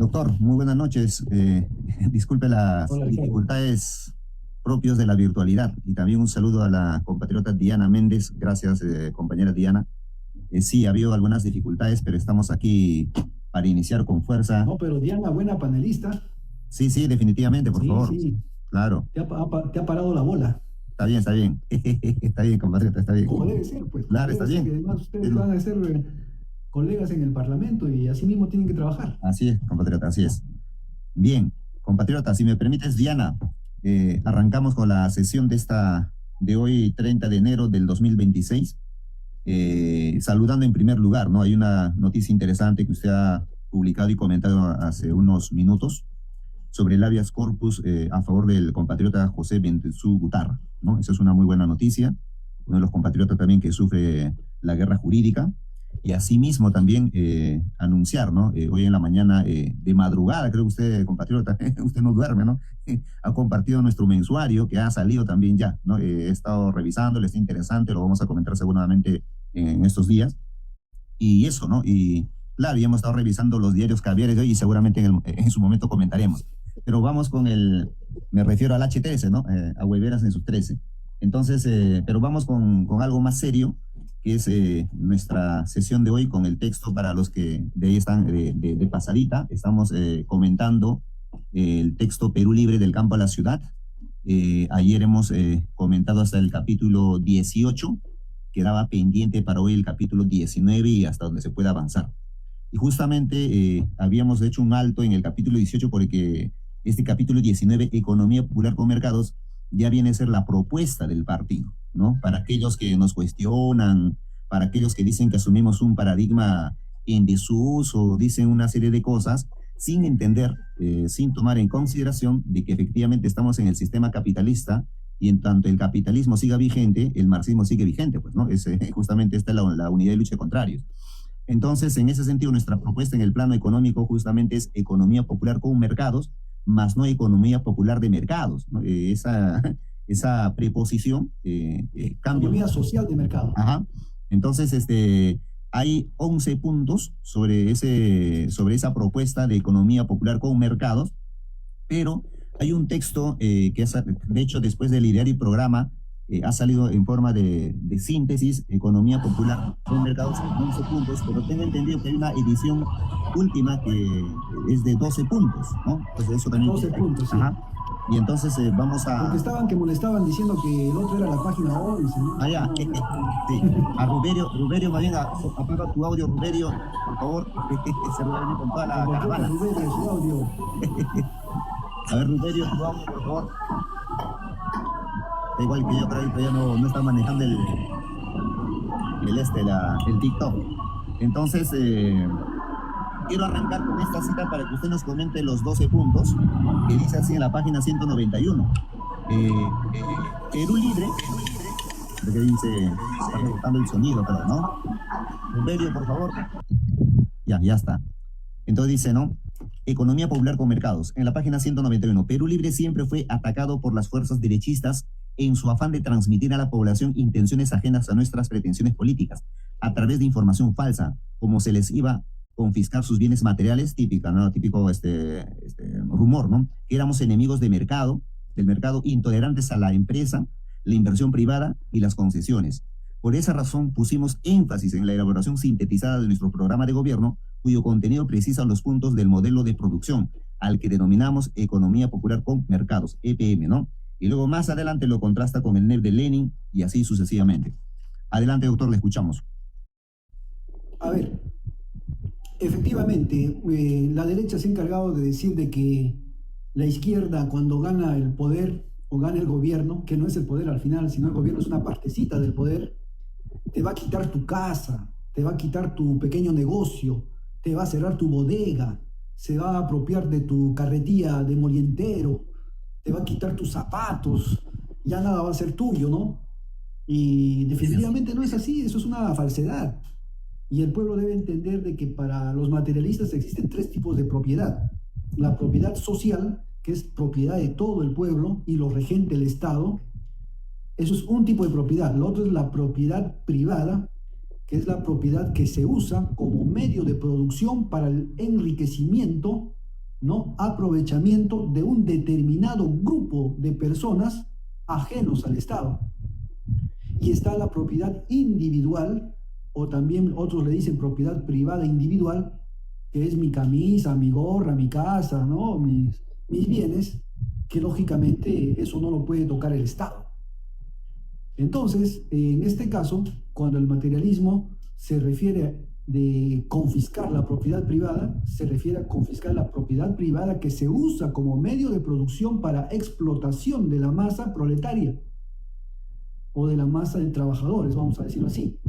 Doctor, muy buenas noches. Disculpe las Hola, Ricardo. dificultades propios de la virtualidad y también un saludo a la compatriota Diana Méndez. Gracias, compañera Diana. Sí, ha habido algunas dificultades, pero estamos aquí para iniciar con fuerza. No, pero Diana, buena panelista. Sí, sí, definitivamente, por Sí, favor. sí, Claro, te ha parado la bola. está bien, está bien. Está bien, compatriota, está bien. Como debe ser, pues, como Claro, está debe ser. Y bien. además ustedes El- van a ser colegas en el Parlamento y así mismo tienen que trabajar. Así es, compatriota, así es. Bien, compatriota, si me permites, Diana, arrancamos con la sesión de hoy, 30 de enero del 2026. Saludando en primer lugar, ¿no? Hay una noticia interesante que usted ha publicado y comentado hace unos minutos sobre el habeas corpus a favor del compatriota José Bentezú Gutarra, ¿no? Esa es una muy buena noticia. Uno de los compatriotas también que sufre la guerra jurídica. Y asimismo también anunciar, ¿no? Hoy en la mañana, de madrugada, creo que usted, compatriota, usted no duerme, ¿no? Ha compartido nuestro mensuario que ha salido también ya, ¿no? He estado revisando, le está interesante, lo vamos a comentar seguramente en estos días. Y eso, ¿no? Y claro, ya hemos estado revisando los diarios caviares de hoy y seguramente en su momento comentaremos. Pero vamos con me refiero al H13, ¿no? A Hueveras en sus 13. Entonces, pero vamos con algo más serio, que es nuestra sesión de hoy con el texto para los que de ahí están de pasadita. Estamos comentando el texto Perú Libre del campo a la ciudad. Ayer hemos comentado hasta el capítulo 18, quedaba pendiente para hoy el capítulo 19 y hasta donde se pueda avanzar. Y justamente habíamos hecho un alto en el capítulo 18 porque este capítulo 19, Economía Popular con Mercados, ya viene a ser la propuesta del partido, ¿no? Para aquellos que nos cuestionan, para aquellos que dicen que asumimos un paradigma en desuso, dicen una serie de cosas sin entender, sin tomar en consideración de que efectivamente estamos en el sistema capitalista y en tanto el capitalismo siga vigente, el marxismo sigue vigente, pues, ¿no? Es, justamente esta es la unidad de lucha de contrarios. Entonces, en ese sentido, nuestra propuesta en el plano económico justamente es economía popular con mercados, más no economía popular de mercados, ¿no? Esa preposición cambia. Economía social de mercado. Ajá. Entonces, hay 11 puntos sobre esa propuesta de economía popular con mercados, pero hay un texto que es, de hecho, después del ideario y programa, ha salido en forma de síntesis, economía popular con mercados en 11 puntos, pero tengo entendido que hay una edición última que es de 12 puntos, ¿no? Entonces eso también... 12 puntos, sí. Ajá. Y entonces vamos a... Contestaban que molestaban diciendo que el otro era la página 11, ¿no? Ah, ya. Sí. A Ruberio, más bien, apaga tu audio, Ruberio, por favor, se reúne con toda la caravana. Ruberio, su audio. A ver, Ruberio, tu audio, por favor. Da igual que yo creo que todavía no está manejando el TikTok. Entonces, quiero arrancar con esta cita para que usted nos comente los 12 puntos, que dice así en la página 191. Perú Libre, porque dice, está rebotando el sonido, pero no. Ruberio, por favor. Ya está. Entonces dice, ¿no? Economía popular con mercados. En la página 191, Perú Libre siempre fue atacado por las fuerzas derechistas en su afán de transmitir a la población intenciones ajenas a nuestras pretensiones políticas, a través de información falsa, como se les iba a confiscar sus bienes materiales, típica, ¿no? Típico rumor, ¿no? Que éramos enemigos del mercado, intolerantes a la empresa, la inversión privada y las concesiones. Por esa razón pusimos énfasis en la elaboración sintetizada de nuestro programa de gobierno, cuyo contenido precisa los puntos del modelo de producción, al que denominamos Economía Popular con Mercados, EPM, ¿no? Y luego más adelante lo contrasta con el NEP de Lenin y así sucesivamente. Adelante, doctor, le escuchamos. A ver, efectivamente, la derecha se ha encargado de decir de que la izquierda cuando gana el poder o gana el gobierno, que no es el poder al final, sino el gobierno es una partecita del poder, te va a quitar tu casa, te va a quitar tu pequeño negocio, te va a cerrar tu bodega, se va a apropiar de tu carretilla de molientero, te va a quitar tus zapatos, ya nada va a ser tuyo, ¿no? Y definitivamente no es así, eso es una falsedad. Y el pueblo debe entender de que para los materialistas existen tres tipos de propiedad. La propiedad social, que es propiedad de todo el pueblo y lo regente el Estado. Eso es un tipo de propiedad. Lo otro es la propiedad privada, que es la propiedad que se usa como medio de producción para el enriquecimiento ¿no? Aprovechamiento de un determinado grupo de personas ajenos al Estado. Y está la propiedad individual, o también otros le dicen propiedad privada individual, que es mi camisa, mi gorra, mi casa, ¿no? Mis bienes, que lógicamente eso no lo puede tocar el Estado. Entonces, en este caso, cuando el materialismo se refiere de confiscar la propiedad privada, se refiere a confiscar la propiedad privada que se usa como medio de producción para explotación de la masa proletaria o de la masa de trabajadores, vamos a decirlo así.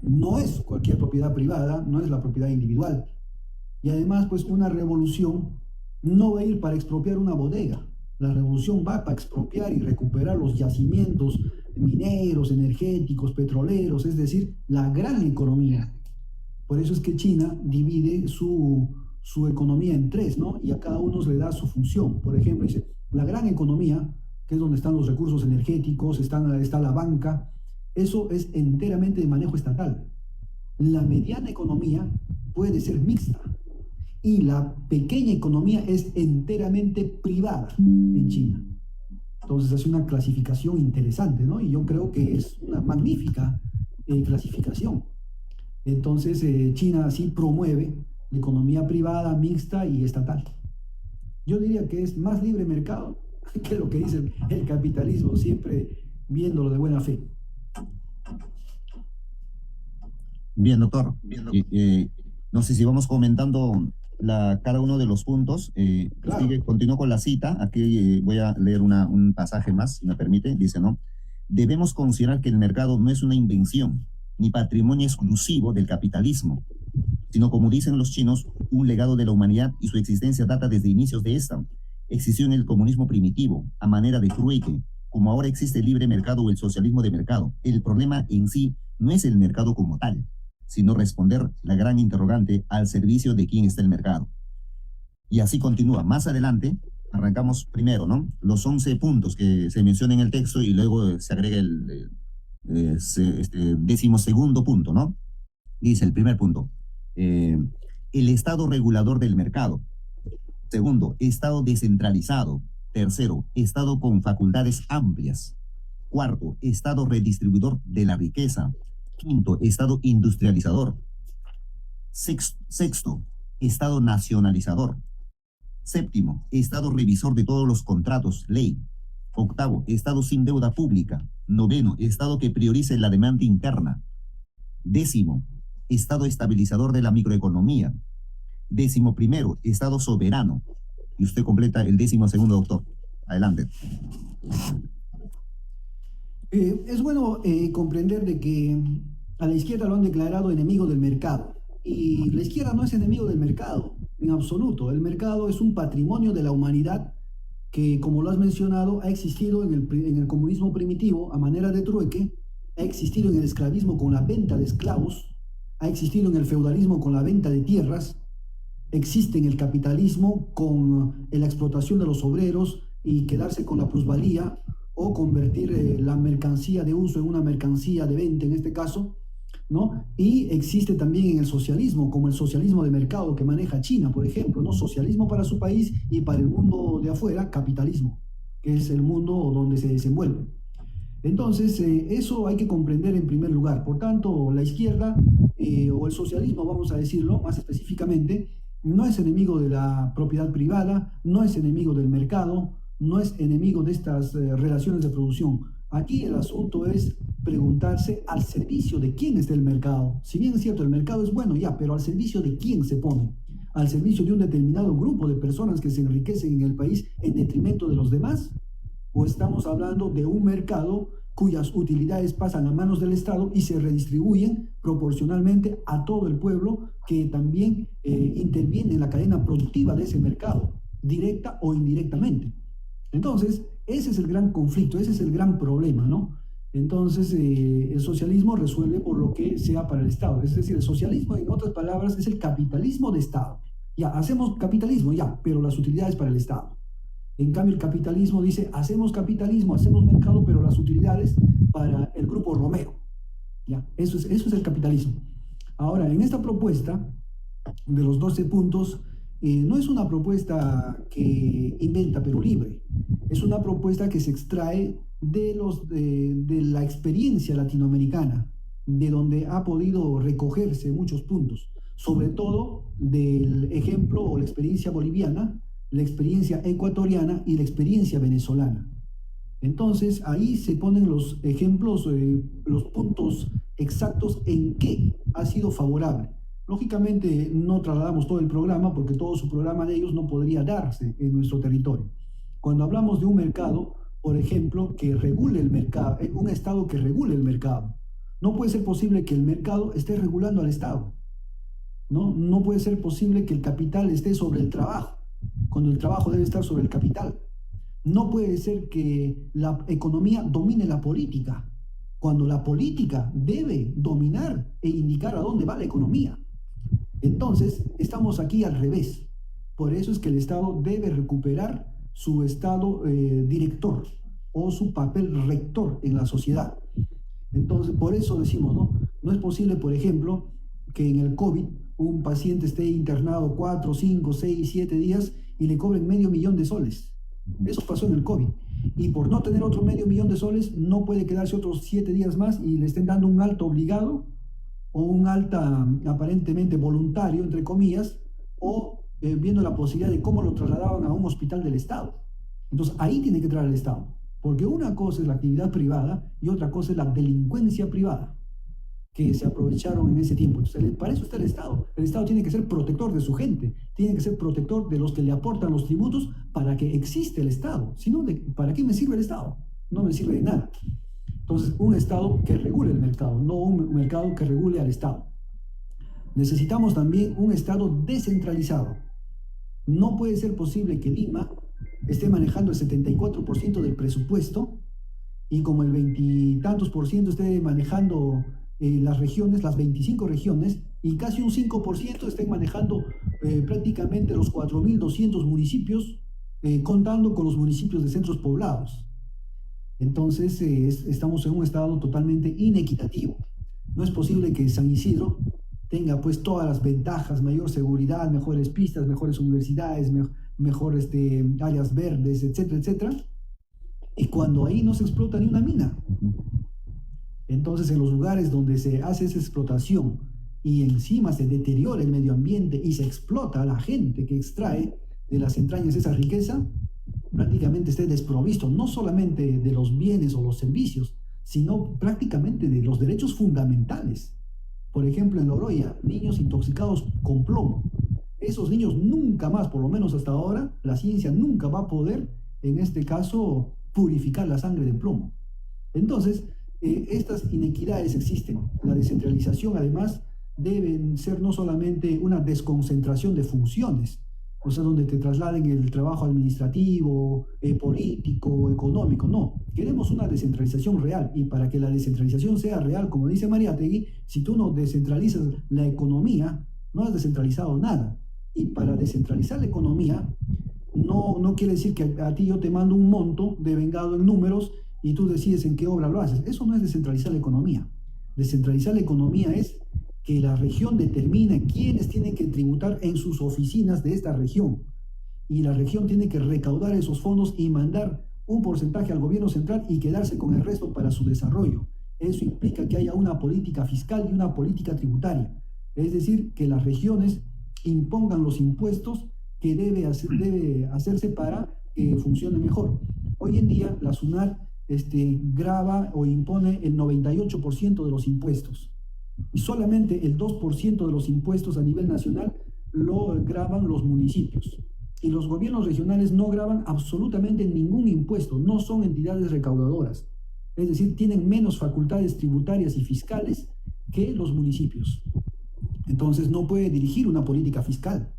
No es cualquier propiedad privada, no es la propiedad individual. Y además, pues una revolución no va a ir para expropiar una bodega. La revolución va para expropiar y recuperar los yacimientos mineros, energéticos, petroleros, es decir, la gran economía. Por eso es que China divide su economía en tres, ¿no? Y a cada uno le da su función. Por ejemplo, dice, la gran economía, que es donde están los recursos energéticos, está la banca, eso es enteramente de manejo estatal. La mediana economía puede ser mixta y la pequeña economía es enteramente privada en China. Entonces hace una clasificación interesante, ¿no? Y yo creo que es una magnífica clasificación. Entonces China así promueve la economía privada, mixta y estatal. Yo diría que es más libre mercado que lo que dice el capitalismo, siempre viéndolo de buena fe. Bien, doctor. No sé si vamos comentando cada uno de los puntos. Claro. Continúo con la cita. Aquí voy a leer un pasaje más, si me permite. Dice, ¿no? Debemos considerar que el mercado no es una invención ni patrimonio exclusivo del capitalismo, sino, como dicen los chinos, un legado de la humanidad, y su existencia data desde inicios de esta. Existió en el comunismo primitivo, a manera de trueque, como ahora existe el libre mercado o el socialismo de mercado. El problema en sí no es el mercado como tal, sino responder la gran interrogante: ¿al servicio de quién está el mercado? Y así continúa. Más adelante, arrancamos primero, ¿no? Los 11 puntos que se mencionan en el texto, y luego se agrega el 12º punto, ¿no? Dice el primer punto, el Estado regulador del mercado. Segundo, Estado descentralizado. Tercero, Estado con facultades amplias. Cuarto, Estado redistribuidor de la riqueza. Quinto, Estado industrializador. Sexto, Estado nacionalizador. Séptimo, Estado revisor de todos los contratos, ley. Octavo, Estado sin deuda pública. Noveno, Estado que priorice la demanda interna. Décimo, Estado estabilizador de la microeconomía. 11º, Estado soberano. Y usted completa el 12º, doctor. Adelante. Es bueno comprender de que a la izquierda lo han declarado enemigo del mercado. Y la izquierda no es enemigo del mercado, en absoluto. El mercado es un patrimonio de la humanidad que, como lo has mencionado, ha existido en el comunismo primitivo a manera de trueque, ha existido en el esclavismo con la venta de esclavos, ha existido en el feudalismo con la venta de tierras, existe en el capitalismo con la explotación de los obreros y quedarse con la plusvalía, o convertir la mercancía de uso en una mercancía de venta en este caso, ¿no? Y existe también en el socialismo, como el socialismo de mercado que maneja China, por ejemplo, ¿no? Socialismo para su país, y para el mundo de afuera, capitalismo, que es el mundo donde se desenvuelve. Entonces, eso hay que comprender en primer lugar. Por tanto, la izquierda o el socialismo, vamos a decirlo más específicamente, no es enemigo de la propiedad privada, no es enemigo del mercado, no es enemigo de estas relaciones de producción. Aquí el asunto es preguntarse al servicio de quién está el mercado. Si bien es cierto, el mercado es bueno ya, pero al servicio de quién se pone. Al servicio de un determinado grupo de personas que se enriquecen en el país en detrimento de los demás. ¿O estamos hablando de un mercado cuyas utilidades pasan a manos del Estado y se redistribuyen proporcionalmente a todo el pueblo que también interviene en la cadena productiva de ese mercado, directa o indirectamente? Entonces, ese es el gran conflicto, ese es el gran problema, ¿no? Entonces, el socialismo resuelve por lo que sea para el Estado. Es decir, el socialismo, en otras palabras, es el capitalismo de Estado. Ya, hacemos capitalismo, ya, pero las utilidades para el Estado. En cambio, el capitalismo dice, hacemos capitalismo, hacemos mercado, pero las utilidades para el grupo Romero. Ya, eso es el capitalismo. Ahora, en esta propuesta de los 12 puntos, No es una propuesta que inventa Perú Libre, es una propuesta que se extrae de la experiencia latinoamericana, de donde ha podido recogerse muchos puntos, sobre todo del ejemplo o la experiencia boliviana, la experiencia ecuatoriana y la experiencia venezolana. Entonces, ahí se ponen los ejemplos, los puntos exactos en qué ha sido favorable. Lógicamente, no trasladamos todo el programa porque todo su programa de ellos no podría darse en nuestro territorio. Cuando hablamos de un mercado, por ejemplo, que regule el mercado, un Estado que regule el mercado, no puede ser posible que el mercado esté regulando al Estado. No puede ser posible que el capital esté sobre el trabajo, cuando el trabajo debe estar sobre el capital. No puede ser que la economía domine la política, cuando la política debe dominar e indicar a dónde va la economía. Entonces, estamos aquí al revés. Por eso es que el Estado debe recuperar su estado director o su papel rector en la sociedad. Entonces, por eso decimos, no es posible, por ejemplo, que en el COVID un paciente esté internado 4, 5, 6, 7 días y le cobren $500,000 de soles. Eso pasó en el COVID. Y por no tener otro $500,000 de soles, no puede quedarse otros 7 días más y le estén dando un alta obligado o un alta aparentemente voluntario, entre comillas, o viendo la posibilidad de cómo lo trasladaban a un hospital del Estado. Entonces ahí tiene que entrar el Estado, porque una cosa es la actividad privada y otra cosa es la delincuencia privada, que se aprovecharon en ese tiempo. Entonces, para eso está el Estado. El Estado tiene que ser protector de su gente, tiene que ser protector de los que le aportan los tributos para que existe el Estado. Si no, ¿para qué me sirve el Estado? No me sirve de nada. Entonces, un Estado que regule el mercado, no un mercado que regule al Estado. Necesitamos también un Estado descentralizado. No puede ser posible que Lima esté manejando el 74% del presupuesto y como el 20 y tantos por ciento esté manejando las regiones, las 25 regiones, y casi un 5% estén manejando prácticamente los 4.200 municipios, contando con los municipios de centros poblados. Entonces estamos en un estado totalmente inequitativo. No es posible que San Isidro tenga pues todas las ventajas, mayor seguridad, mejores pistas, mejores universidades, mejores áreas verdes, etcétera, etcétera, y cuando ahí no se explota ni una mina. Entonces, en los lugares donde se hace esa explotación y encima se deteriora el medio ambiente y se explota a la gente que extrae de las entrañas esa riqueza, prácticamente esté desprovisto no solamente de los bienes o los servicios, sino prácticamente de los derechos fundamentales. Por ejemplo, en Loroya, niños intoxicados con plomo. Esos niños nunca más, por lo menos hasta ahora, la ciencia nunca va a poder, en este caso, purificar la sangre de plomo. Entonces, estas inequidades existen. La descentralización, además, debe ser no solamente una desconcentración de funciones, o sea, donde te trasladen el trabajo administrativo, político, económico. No, queremos una descentralización real. Y para que la descentralización sea real, como dice Mariátegui, si tú no descentralizas la economía, no has descentralizado nada. Y para descentralizar la economía, no quiere decir que a ti yo te mando un monto devengado en números y tú decides en qué obra lo haces. Eso no es descentralizar la economía. Descentralizar la economía es que la región determine quiénes tienen que tributar en sus oficinas de esta región. Y la región tiene que recaudar esos fondos y mandar un porcentaje al gobierno central y quedarse con el resto para su desarrollo. Eso implica que haya una política fiscal y una política tributaria. Es decir, que las regiones impongan los impuestos que debe hacerse para que funcione mejor. Hoy en día la SUNAT grava o impone el 98% de los impuestos. Y solamente el 2% de los impuestos a nivel nacional lo gravan los municipios. Y los gobiernos regionales no gravan absolutamente ningún impuesto, no son entidades recaudadoras. Es decir, tienen menos facultades tributarias y fiscales que los municipios. Entonces no puede dirigir una política fiscal.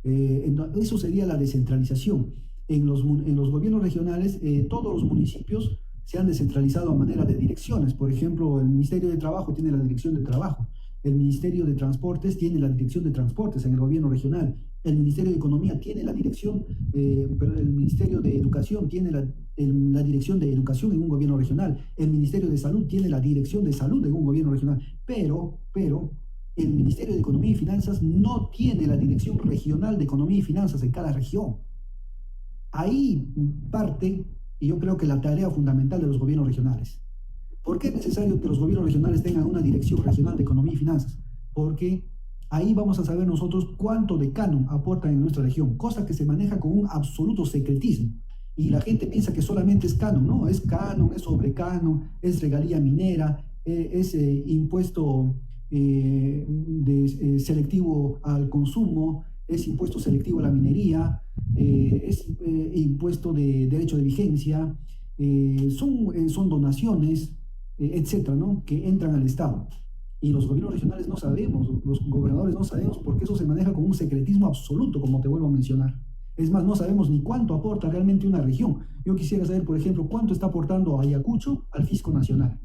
Eso sería la descentralización. En los gobiernos regionales, todos los municipios se han descentralizado a manera de direcciones. Por ejemplo, el Ministerio de Trabajo tiene la dirección de Trabajo, el Ministerio de Transportes tiene la dirección de Transportes en el gobierno regional, el Ministerio de Economía tiene la dirección, el Ministerio de Educación tiene la dirección de Educación en un gobierno regional, el Ministerio de Salud tiene la dirección de Salud en un gobierno regional, pero El Ministerio de Economía y Finanzas no tiene la Dirección Regional de Economía y Finanzas en cada región. Ahí parte, y yo creo que la tarea fundamental de los gobiernos regionales. ¿Por qué es necesario que los gobiernos regionales tengan una Dirección Regional de Economía y Finanzas? Porque ahí vamos a saber nosotros cuánto de canon aportan en nuestra región, cosa que se maneja con un absoluto secretismo. Y la gente piensa que solamente es canon, no, es canon, es sobrecanon, es regalía minera, es impuesto selectivo al consumo, es impuesto selectivo a la minería, es impuesto de derecho de vigencia, son donaciones, etcétera, ¿no? Que entran al Estado. Y los gobiernos regionales no sabemos, los gobernadores no sabemos, porque eso se maneja con un secretismo absoluto, como te vuelvo a mencionar. Es más, no sabemos ni cuánto aporta realmente una región. Yo quisiera saber, por ejemplo, cuánto está aportando Ayacucho al fisco nacional.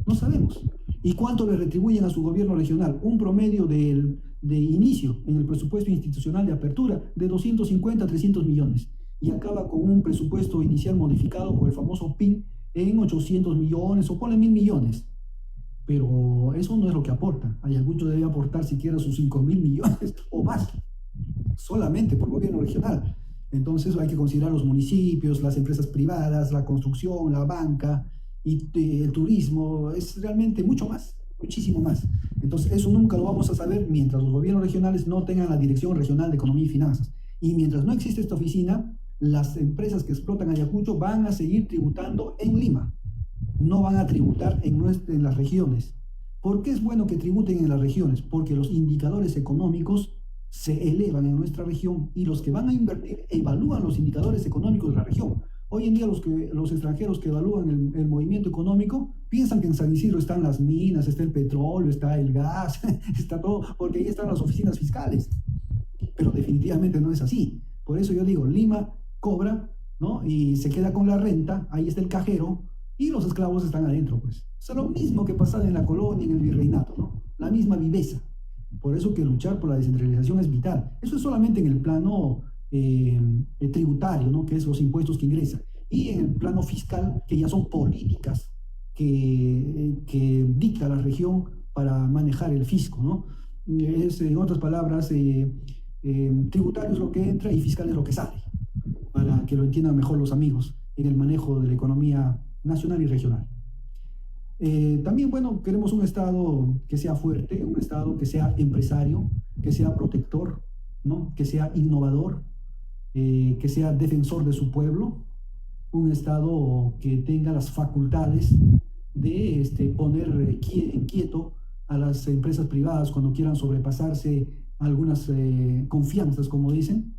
No sabemos. ¿Y cuánto le retribuyen a su gobierno regional? Un promedio de inicio en el presupuesto institucional de apertura de 250 a 300 millones. Y acaba con un presupuesto inicial modificado por el famoso PIN en 800 millones o ponle 1.000 millones. Pero eso no es lo que aporta. Ayacucho debe aportar siquiera sus 5.000 millones o más, solamente por gobierno regional. Entonces hay que considerar los municipios, las empresas privadas, la construcción, la banca y el turismo. Es realmente mucho más, muchísimo más. Entonces eso nunca lo vamos a saber mientras los gobiernos regionales no tengan la Dirección Regional de Economía y Finanzas. Y mientras no existe esta oficina, las empresas que explotan Ayacucho van a seguir tributando en Lima. No van a tributar en las regiones. ¿Por qué es bueno que tributen en las regiones? Porque los indicadores económicos se elevan en nuestra región y los que van a invertir evalúan los indicadores económicos de la región. Hoy en día los extranjeros que evalúan el movimiento económico piensan que en San Isidro están las minas, está el petróleo, está el gas, está todo, porque ahí están las oficinas fiscales. Pero definitivamente no es así. Por eso yo digo, Lima cobra, ¿no? Y se queda con la renta, ahí está el cajero, y los esclavos están adentro, pues. O sea, lo mismo que pasaba en la colonia, en el virreinato, ¿no? La misma viveza. Por eso que luchar por la descentralización es vital. Eso es solamente en el plano tributario, ¿no? Que es los impuestos que ingresan. Y en el plano fiscal, que ya son políticas que dicta la región para manejar el fisco, ¿no? En otras palabras, tributario es lo que entra y fiscal es lo que sale, para que lo entiendan mejor los amigos en el manejo de la economía nacional y regional. También, bueno, queremos un Estado que sea fuerte, un Estado que sea empresario, que sea protector, ¿no? Que sea innovador, que sea defensor de su pueblo, un Estado que tenga las facultades de poner quieto a las empresas privadas cuando quieran sobrepasarse algunas confianzas, como dicen.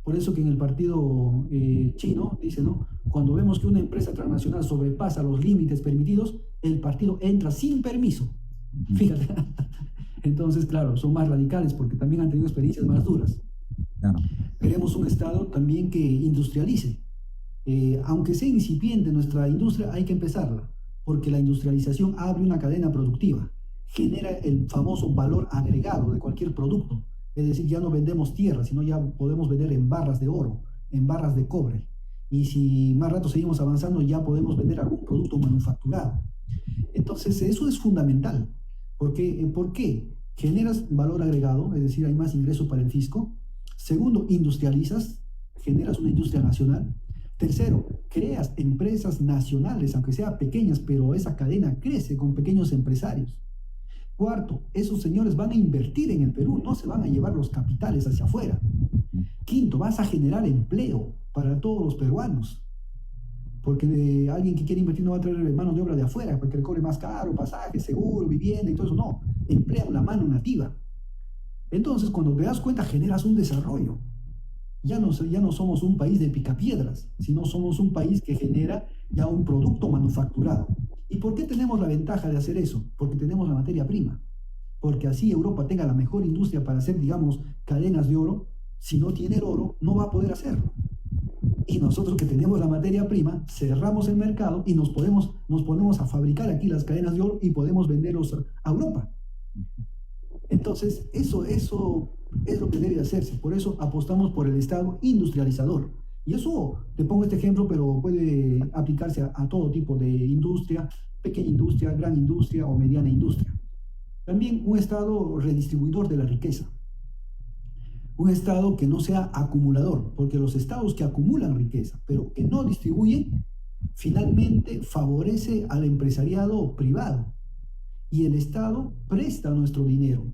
Por eso que en el partido chino dice, ¿no? Cuando vemos que una empresa transnacional sobrepasa los límites permitidos, el partido entra sin permiso. Fíjate. Entonces, claro, son más radicales porque también han tenido experiencias más duras. Claro. Queremos un Estado también que industrialice. Aunque sea incipiente nuestra industria, hay que empezarla, porque la industrialización abre una cadena productiva, genera el famoso valor agregado de cualquier producto. Es decir, ya no vendemos tierra, sino ya podemos vender en barras de oro, en barras de cobre. Y si más rato seguimos avanzando, ya podemos vender algún producto manufacturado. Entonces, eso es fundamental. ¿Por qué? Generas valor agregado, es decir, hay más ingresos para el fisco. Segundo, industrializas, generas una industria nacional. Tercero, creas empresas nacionales, aunque sean pequeñas, pero esa cadena crece con pequeños empresarios. Cuarto, esos señores van a invertir en el Perú, no se van a llevar los capitales hacia afuera. Quinto, vas a generar empleo para todos los peruanos, porque alguien que quiere invertir no va a traer mano de obra de afuera, porque le cobre más caro, pasaje, seguro, vivienda y todo eso, no, emplean la mano nativa. Entonces, cuando te das cuenta, generas un desarrollo. Ya no somos un país de picapiedras, sino somos un país que genera ya un producto manufacturado. ¿Y por qué tenemos la ventaja de hacer eso? Porque tenemos la materia prima. Porque así Europa tenga la mejor industria para hacer, digamos, cadenas de oro. Si no tiene el oro, no va a poder hacerlo. Y nosotros que tenemos la materia prima, cerramos el mercado y nos ponemos a fabricar aquí las cadenas de oro y podemos venderlos a Europa. Entonces, eso es lo que debe hacerse. Por eso apostamos por el Estado industrializador. Y eso, te pongo este ejemplo, pero puede aplicarse a todo tipo de industria, pequeña industria, gran industria o mediana industria. También un Estado redistribuidor de la riqueza. Un Estado que no sea acumulador, porque los Estados que acumulan riqueza, pero que no distribuyen, finalmente favorece al empresariado privado y el Estado presta nuestro dinero.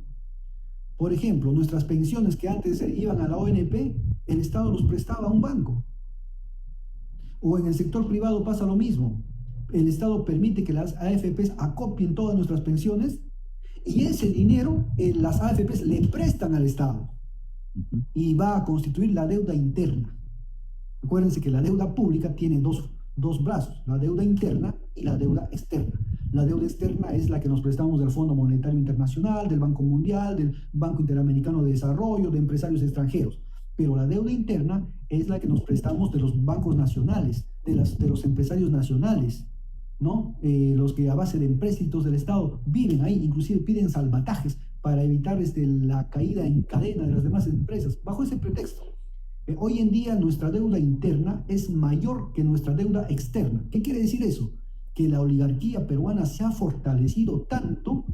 Por ejemplo, nuestras pensiones que antes iban a la ONP, el Estado los prestaba a un banco. O en el sector privado pasa lo mismo. El Estado permite que las AFPs acopien todas nuestras pensiones y ese dinero las AFPs le prestan al Estado y va a constituir la deuda interna. Acuérdense que la deuda pública tiene dos brazos, la deuda interna y la deuda externa. La deuda externa es la que nos prestamos del Fondo Monetario Internacional, del Banco Mundial, del Banco Interamericano de Desarrollo, de empresarios extranjeros. Pero la deuda interna es la que nos prestamos de los bancos nacionales, de los empresarios nacionales, ¿no? Los que a base de empréstitos del Estado viven ahí, inclusive piden salvatajes para evitar la caída en cadena de las demás empresas, bajo ese pretexto. Hoy en día nuestra deuda interna es mayor que nuestra deuda externa. ¿Qué quiere decir eso? Que la oligarquía peruana se ha fortalecido tanto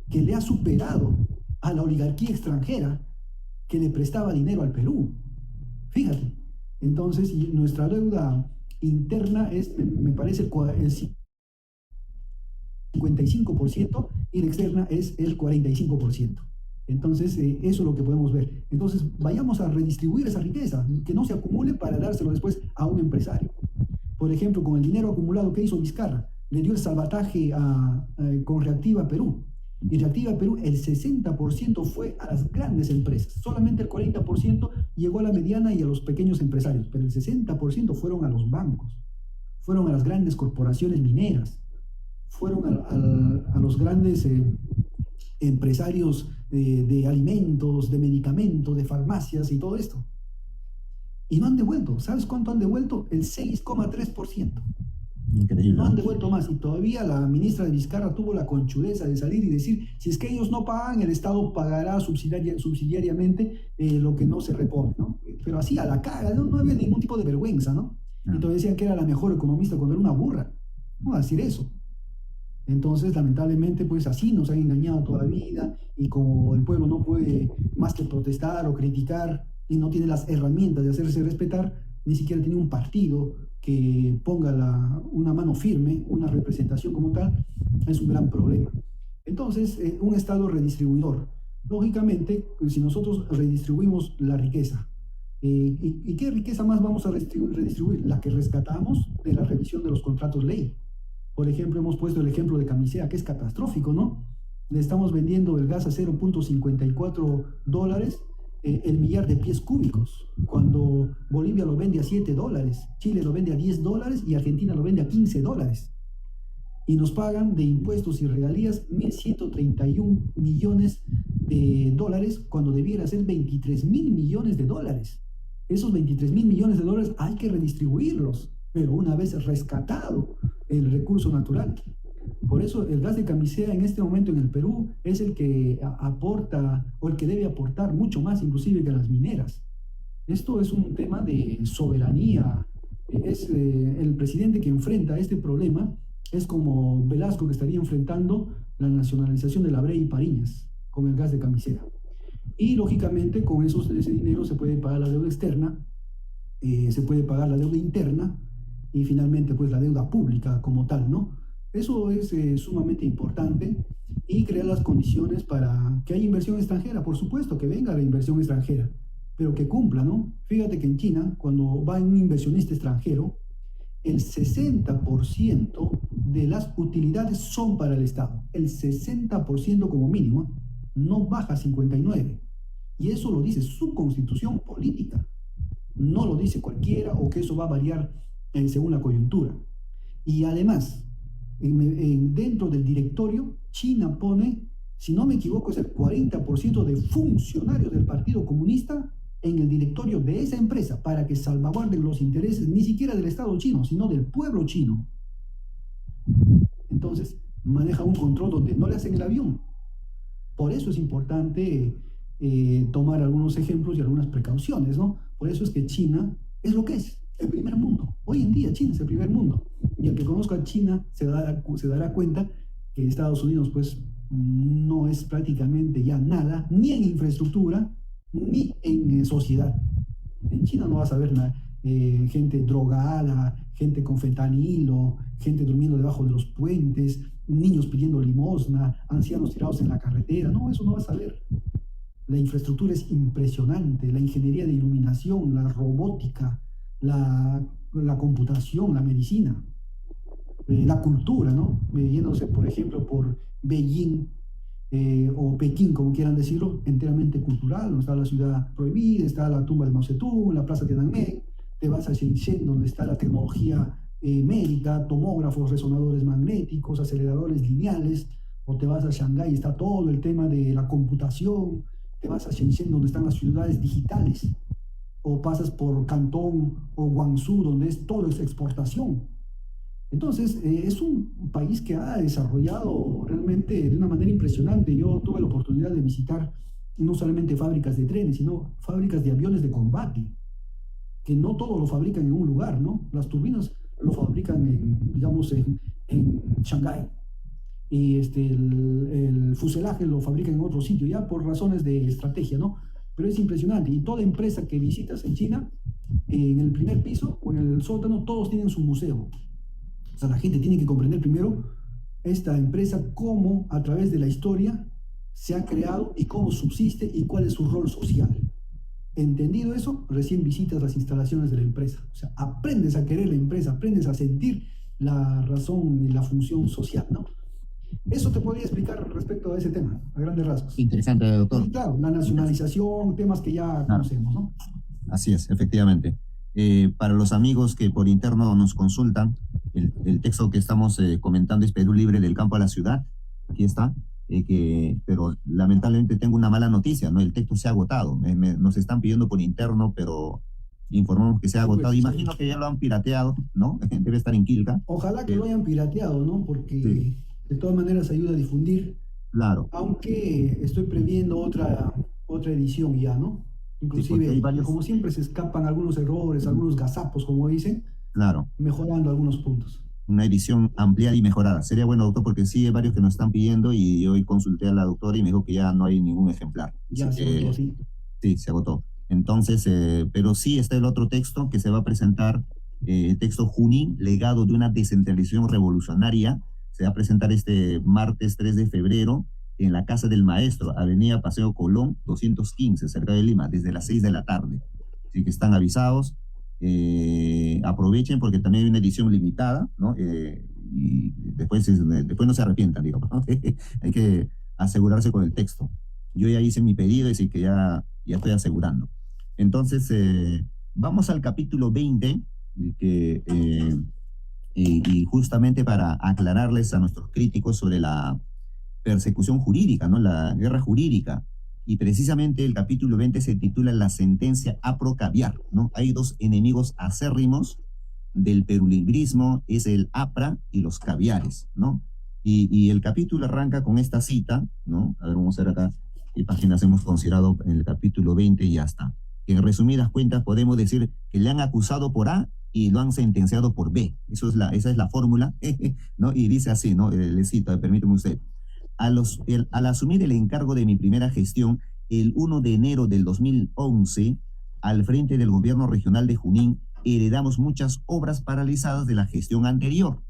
que le ha superado a la oligarquía extranjera que le prestaba dinero al Perú. Fíjate. Entonces, nuestra deuda interna es, me parece, el 55% y la externa es el 45%. Entonces, eso es lo que podemos ver. Entonces, vayamos a redistribuir esa riqueza, que no se acumule para dárselo después a un empresario. Por ejemplo, con el dinero acumulado que hizo Vizcarra, le dio el salvataje con Reactiva Perú. Y Reactiva Perú, el 60% fue a las grandes empresas. Solamente el 40% llegó a la mediana y a los pequeños empresarios. Pero el 60% fueron a los bancos, fueron a las grandes corporaciones mineras, fueron a los grandes empresarios de alimentos, de medicamentos, de farmacias y todo esto. Y no han devuelto. ¿Sabes cuánto han devuelto? El 6,3%. Increíble. No han devuelto más. Y todavía la ministra de Vizcarra tuvo la conchudeza de salir y decir, si es que ellos no pagan, el Estado pagará subsidiariamente lo que no se repone, ¿no? Pero así a la cara, no había ningún tipo de vergüenza, ¿no? Y todavía decían que era la mejor economista cuando era una burra. No va a decir eso. Entonces, lamentablemente, pues así nos han engañado toda la vida y como el pueblo no puede más que protestar o criticar y no tiene las herramientas de hacerse respetar, ni siquiera tiene un partido que ponga una mano firme, una representación como tal, es un gran problema. Entonces, un Estado redistribuidor. Lógicamente, si nosotros redistribuimos la riqueza, ¿y qué riqueza más vamos a redistribuir? La que rescatamos de la revisión de los contratos ley. Por ejemplo, hemos puesto el ejemplo de Camisea, que es catastrófico, ¿no? Le estamos vendiendo el gas a $0.54 el millar de pies cúbicos, cuando Bolivia lo vende a $7, Chile lo vende a $10 y Argentina lo vende a $15. Y nos pagan de impuestos y regalías 1.131 millones de dólares cuando debiera ser 23.000 millones de dólares. Esos 23.000 millones de dólares hay que redistribuirlos, pero una vez rescatado el recurso natural. Por eso el gas de Camisea en este momento en el Perú es el que aporta o el que debe aportar mucho más inclusive que las mineras. Esto es un tema de soberanía. El presidente que enfrenta este problema es como Velasco que estaría enfrentando la nacionalización de la Brea y Pariñas con el gas de Camisea. Y lógicamente con ese dinero se puede pagar la deuda externa, se puede pagar la deuda interna y finalmente pues la deuda pública como tal, ¿no? Eso es sumamente importante y crear las condiciones para que haya inversión extranjera, por supuesto, que venga la inversión extranjera, pero que cumpla, ¿no? Fíjate que en China, cuando va un inversionista extranjero, el 60% de las utilidades son para el Estado, el 60% como mínimo, no baja a 59%. Y eso lo dice su constitución política, no lo dice cualquiera o que eso va a variar según la coyuntura. Y además, dentro del directorio, China pone, si no me equivoco, es el 40% de funcionarios del Partido Comunista en el directorio de esa empresa para que salvaguarden los intereses ni siquiera del Estado chino, sino del pueblo chino. Entonces, maneja un control donde no le hacen el avión. Por eso es importante tomar algunos ejemplos y algunas precauciones, ¿no? Por eso es que China es lo que es, el primer mundo. Hoy en día China es el primer mundo. Y el que conozca a China se dará cuenta que Estados Unidos pues no es prácticamente ya nada, ni en infraestructura, ni en sociedad. En China no vas a ver gente drogada, gente con fentanilo, gente durmiendo debajo de los puentes, niños pidiendo limosna, ancianos tirados en la carretera. No, eso no vas a ver. La infraestructura es impresionante, la ingeniería de iluminación, la robótica, la computación, la medicina, la cultura, ¿no? Yéndose, por ejemplo, por Beijing, o Pekín, como quieran decirlo, enteramente cultural, donde está la ciudad prohibida, está la tumba de Mao Zedong, la plaza Tiananmen. Te vas a Shenzhen, donde está la tecnología médica, tomógrafos, resonadores magnéticos, aceleradores lineales, o te vas a Shanghái, está todo el tema de la computación. Te vas a Shenzhen, donde están las ciudades digitales, o pasas por Cantón o Guangzhou, donde es todo es exportación. Entonces, es un país que ha desarrollado realmente de una manera impresionante. Yo tuve la oportunidad de visitar no solamente fábricas de trenes, sino fábricas de aviones de combate, que no todo lo fabrican en un lugar, ¿no? Las turbinas lo fabrican digamos, en Shanghái, y el fuselaje lo fabrican en otro sitio, ya por razones de estrategia, ¿no? Pero es impresionante. Y toda empresa que visitas en China, en el primer piso o en el sótano, todos tienen su museo. O sea, la gente tiene que comprender primero esta empresa, cómo a través de la historia se ha creado y cómo subsiste y cuál es su rol social. Entendido eso, recién visitas las instalaciones de la empresa. O sea, aprendes a querer la empresa, aprendes a sentir la razón y la función social, ¿no? Eso te podría explicar respecto a ese tema, a grandes rasgos. Interesante, doctor. Y claro, la nacionalización, temas que ya conocemos, ¿no? Así es, efectivamente. Para los amigos que por interno nos consultan, el texto que estamos comentando es Perú Libre del Campo a la Ciudad. Aquí está. Pero lamentablemente tengo una mala noticia, ¿no? El texto se ha agotado. Nos están pidiendo por interno, pero informamos que se ha agotado. Pues, Imagino que ya lo han pirateado, ¿no? Debe estar en Quilca. Ojalá que lo hayan pirateado, ¿no? Porque sí, de todas maneras ayuda a difundir. Claro. Aunque estoy previendo otra edición ya, ¿no? Inclusive, Sí, varios... como siempre, se escapan algunos errores, algunos gazapos, como dicen, claro, mejorando algunos puntos. Una edición ampliada y mejorada. Sería bueno, doctor, porque sí hay varios que nos están pidiendo y hoy consulté a la doctora y me dijo que ya no hay ningún ejemplar. Ya se agotó, sí. Sí, se agotó. Entonces, pero sí está el otro texto que se va a presentar, el texto Junín, legado de una descentralización revolucionaria. Se va a presentar este martes 3 de febrero en la Casa del Maestro, Avenida Paseo Colón, 215, cerca de Lima, desde las 6 de la tarde. Así que están avisados. Aprovechen porque también hay una edición limitada, ¿no? Y después no se arrepientan, digo, ¿no? Hay que asegurarse con el texto. Yo ya hice mi pedido, así que ya estoy asegurando. Entonces, vamos al capítulo 20, y justamente para aclararles a nuestros críticos sobre la persecución jurídica, ¿no? La guerra jurídica. Y precisamente el capítulo 20 se titula La sentencia APRO Caviar, ¿no? Hay dos enemigos acérrimos del perulibrismo, es el APRA y los caviares, ¿no? Y el capítulo arranca con esta cita, ¿no? A ver, vamos a ver acá qué páginas hemos considerado en el capítulo 20 y ya está. En resumidas cuentas podemos decir que le han acusado por A y lo han sentenciado por B. Esa es la fórmula, ¿no? Y dice así, ¿no? Le cito, permíteme usted. Al asumir el encargo de mi primera gestión, el 1 de enero del 2011, al frente del gobierno regional de Junín, heredamos muchas obras paralizadas de la gestión anterior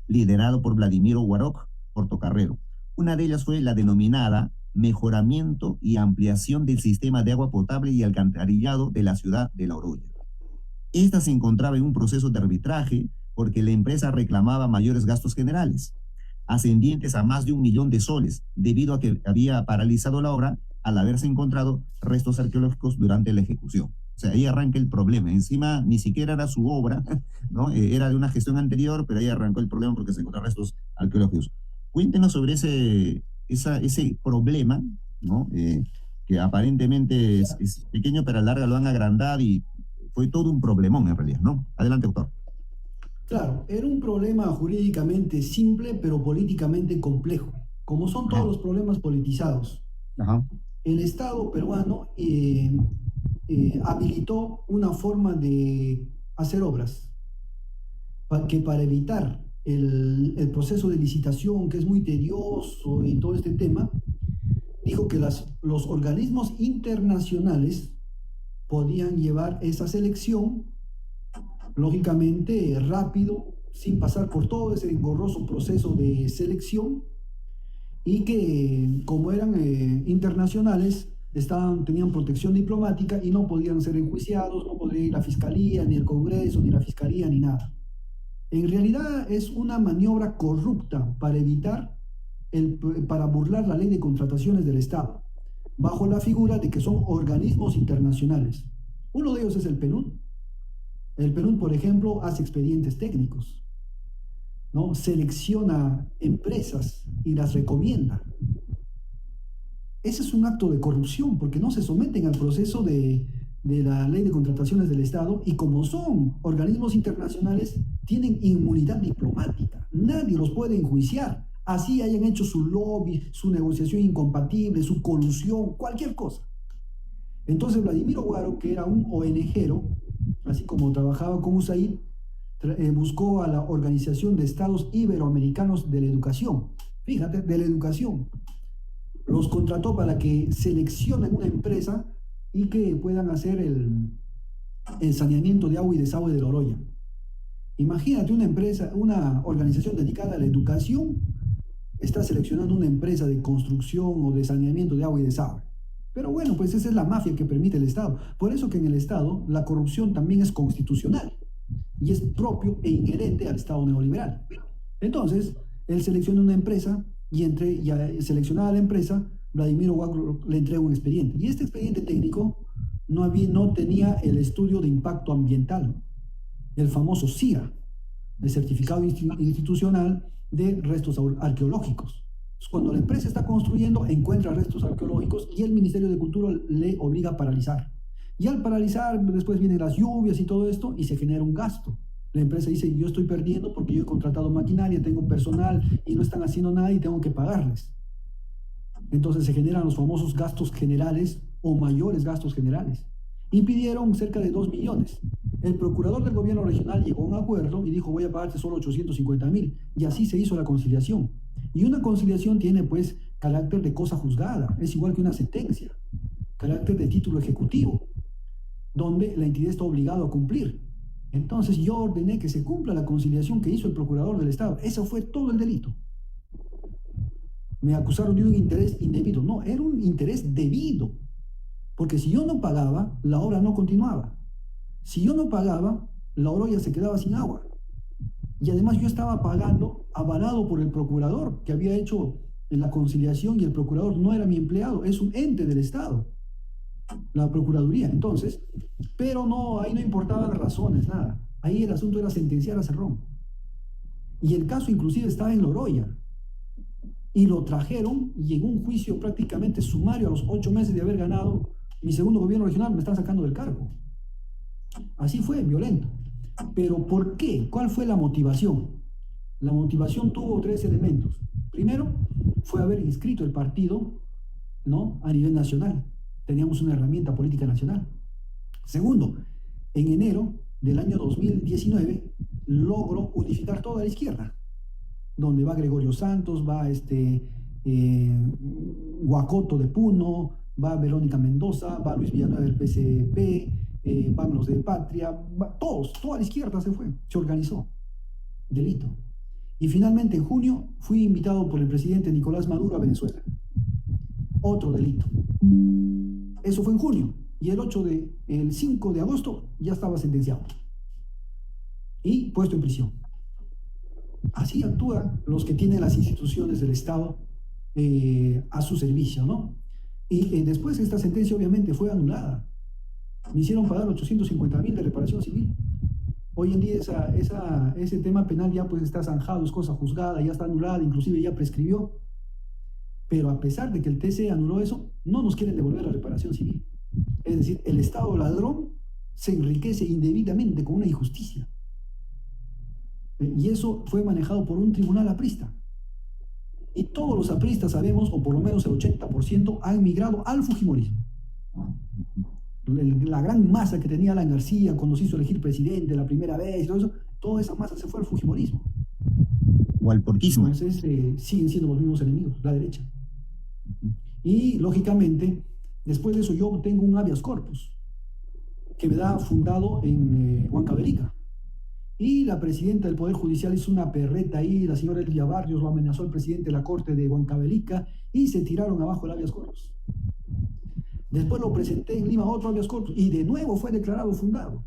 liderado por Vladimiro Guaroc Portocarrero. Una de ellas fue la denominada mejoramiento y ampliación del sistema de agua potable y alcantarillado de la ciudad de La Oroya. Esta se encontraba en un proceso de arbitraje porque la empresa reclamaba mayores gastos generales, ascendientes a más de 1 millón de soles, debido a que había paralizado la obra al haberse encontrado restos arqueológicos durante la ejecución. O sea, ahí arranca el problema. Encima, ni siquiera era su obra, ¿no? Era de una gestión anterior, pero ahí arrancó el problema porque se encontraron restos arqueológicos. Cuéntenos sobre ese problema, ¿no? Que aparentemente es pequeño, pero a la larga lo han agrandado y fue todo un problemón en realidad, ¿no? Adelante, doctor. Claro, era un problema jurídicamente simple, pero políticamente complejo, como son todos los problemas politizados. Ajá. El Estado peruano habilitó una forma de hacer obras que para evitar el proceso de licitación, que es muy tedioso y todo este tema, dijo que los organismos internacionales podían llevar esa selección, lógicamente, rápido, sin pasar por todo ese engorroso proceso de selección, y que como eran internacionales, tenían protección diplomática y no podían ser enjuiciados, no podía ir la Fiscalía, ni el Congreso, ni la Fiscalía, ni nada. En realidad es una maniobra corrupta para burlar la ley de contrataciones del Estado, bajo la figura de que son organismos internacionales. Uno de ellos es el PNUD. El PNUD, por ejemplo, hace expedientes técnicos, ¿no? Selecciona empresas y las recomienda. Ese es un acto de corrupción, porque no se someten al proceso de la ley de contrataciones del Estado, y como son organismos internacionales, tienen inmunidad diplomática. Nadie los puede enjuiciar, así hayan hecho su lobby, su negociación incompatible, su colusión, cualquier cosa. Entonces Vladimiro Guaro, que era un ONGero, así como trabajaba con USAID, buscó a la Organización de Estados Iberoamericanos de la Educación, fíjate, de la educación. Los contrató para que seleccionen una empresa y que puedan hacer el saneamiento de agua y desagüe de la Oroya. Imagínate una organización dedicada a la educación está seleccionando una empresa de construcción o de saneamiento de agua y desagüe. Pero bueno, pues esa es la mafia que permite el Estado. Por eso que en el Estado la corrupción también es constitucional y es propio e inherente al Estado neoliberal. Entonces, él selecciona una empresa y seleccionada la empresa, Vladimiro Guaro le entrega un expediente. Y este expediente técnico no tenía el estudio de impacto ambiental, el famoso CIA, el Certificado Institucional de Restos Arqueológicos. Cuando la empresa está construyendo, encuentra restos arqueológicos y el Ministerio de Cultura le obliga a paralizar. Y al paralizar, después vienen las lluvias y todo esto, y se genera un gasto. La empresa dice, yo estoy perdiendo porque yo he contratado maquinaria, tengo personal y no están haciendo nada y tengo que pagarles. Entonces se generan los famosos gastos generales o mayores gastos generales. Y pidieron cerca de 2 millones. El procurador del gobierno regional llegó a un acuerdo y dijo, voy a pagarte solo 850.000. Y así se hizo la conciliación. Y una conciliación tiene pues carácter de cosa juzgada, es igual que una sentencia, carácter de título ejecutivo, donde la entidad está obligada a cumplir. Entonces yo ordené que se cumpla la conciliación que hizo el procurador del Estado. Eso fue todo el delito. Me acusaron de un interés indebido. No, era un interés debido. Porque si yo no pagaba, la obra no continuaba. Si yo no pagaba, la Oroya se quedaba sin agua. Y además yo estaba pagando, avalado por el procurador que había hecho la conciliación, y el procurador no era mi empleado, es un ente del Estado, la Procuraduría. Entonces, pero no, ahí no importaban razones, nada. Ahí el asunto era sentenciar a Cerrón. Y el caso inclusive estaba en la Oroya. Y lo trajeron, y en un juicio prácticamente sumario, a los 8 meses de haber ganado mi segundo gobierno regional, me están sacando del cargo. Así fue, violento. Pero ¿por qué? ¿Cuál fue la motivación? La motivación tuvo 3 elementos. Primero, fue haber inscrito el partido, ¿no?, a nivel nacional. Teníamos una herramienta política nacional. Segundo, en enero del año 2019 logró unificar toda la izquierda, donde va Gregorio Santos, va Guacoto de Puno, va Verónica Mendoza, va Luis Villanueva del PCP, van los de Patria, toda la izquierda se organizó. Delito. Y finalmente en junio fui invitado por el presidente Nicolás Maduro a Venezuela. Otro delito. Eso fue en junio. Y el 5 de agosto ya estaba sentenciado y puesto en prisión. Así actúan los que tienen las instituciones del Estado a su servicio, ¿no? Y después esta sentencia obviamente fue anulada. Me hicieron pagar 850.000 de reparación civil. Hoy en día ese tema penal ya pues está zanjado, es cosa juzgada, ya está anulada, inclusive ya prescribió. Pero a pesar de que el TC anuló eso, no nos quieren devolver la reparación civil. Es decir, el Estado ladrón se enriquece indebidamente con una injusticia. Y eso fue manejado por un tribunal aprista. Y todos los apristas sabemos, o por lo menos el 80%, han migrado al fujimorismo. La gran masa que tenía Alan García cuando se hizo elegir presidente la primera vez, y todo eso, toda esa masa se fue al fujimorismo. o al porquismo. Entonces siguen siendo los mismos enemigos, la derecha. Y lógicamente, después de eso yo tengo un habeas corpus que me da fundado en Huancavelica. Y la presidenta del Poder Judicial hizo una perreta ahí, la señora Elia Barrios lo amenazó al presidente de la Corte de Huancavelica y se tiraron abajo el habeas corpus. Después lo presenté en Lima, otro habeas corpus, y de nuevo fue declarado fundado.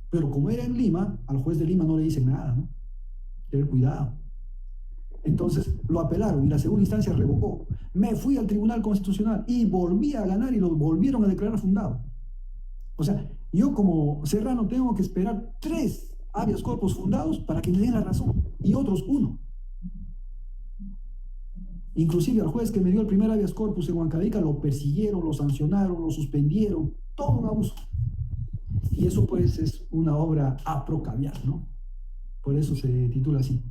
Pero como era en Lima, al juez de Lima no le dicen nada, ¿no? Tener cuidado. Entonces lo apelaron y la segunda instancia revocó. Me fui al Tribunal Constitucional y volví a ganar y lo volvieron a declarar fundado. O sea, yo como Serrano tengo que esperar 3 habeas corpus fundados para que me den la razón y otros 1. Inclusive al juez que me dio el primer habeas corpus en Huancavelica lo persiguieron, lo sancionaron, lo suspendieron, todo un abuso. Y eso pues es una obra a pro caviar, ¿no? Por eso se titula así.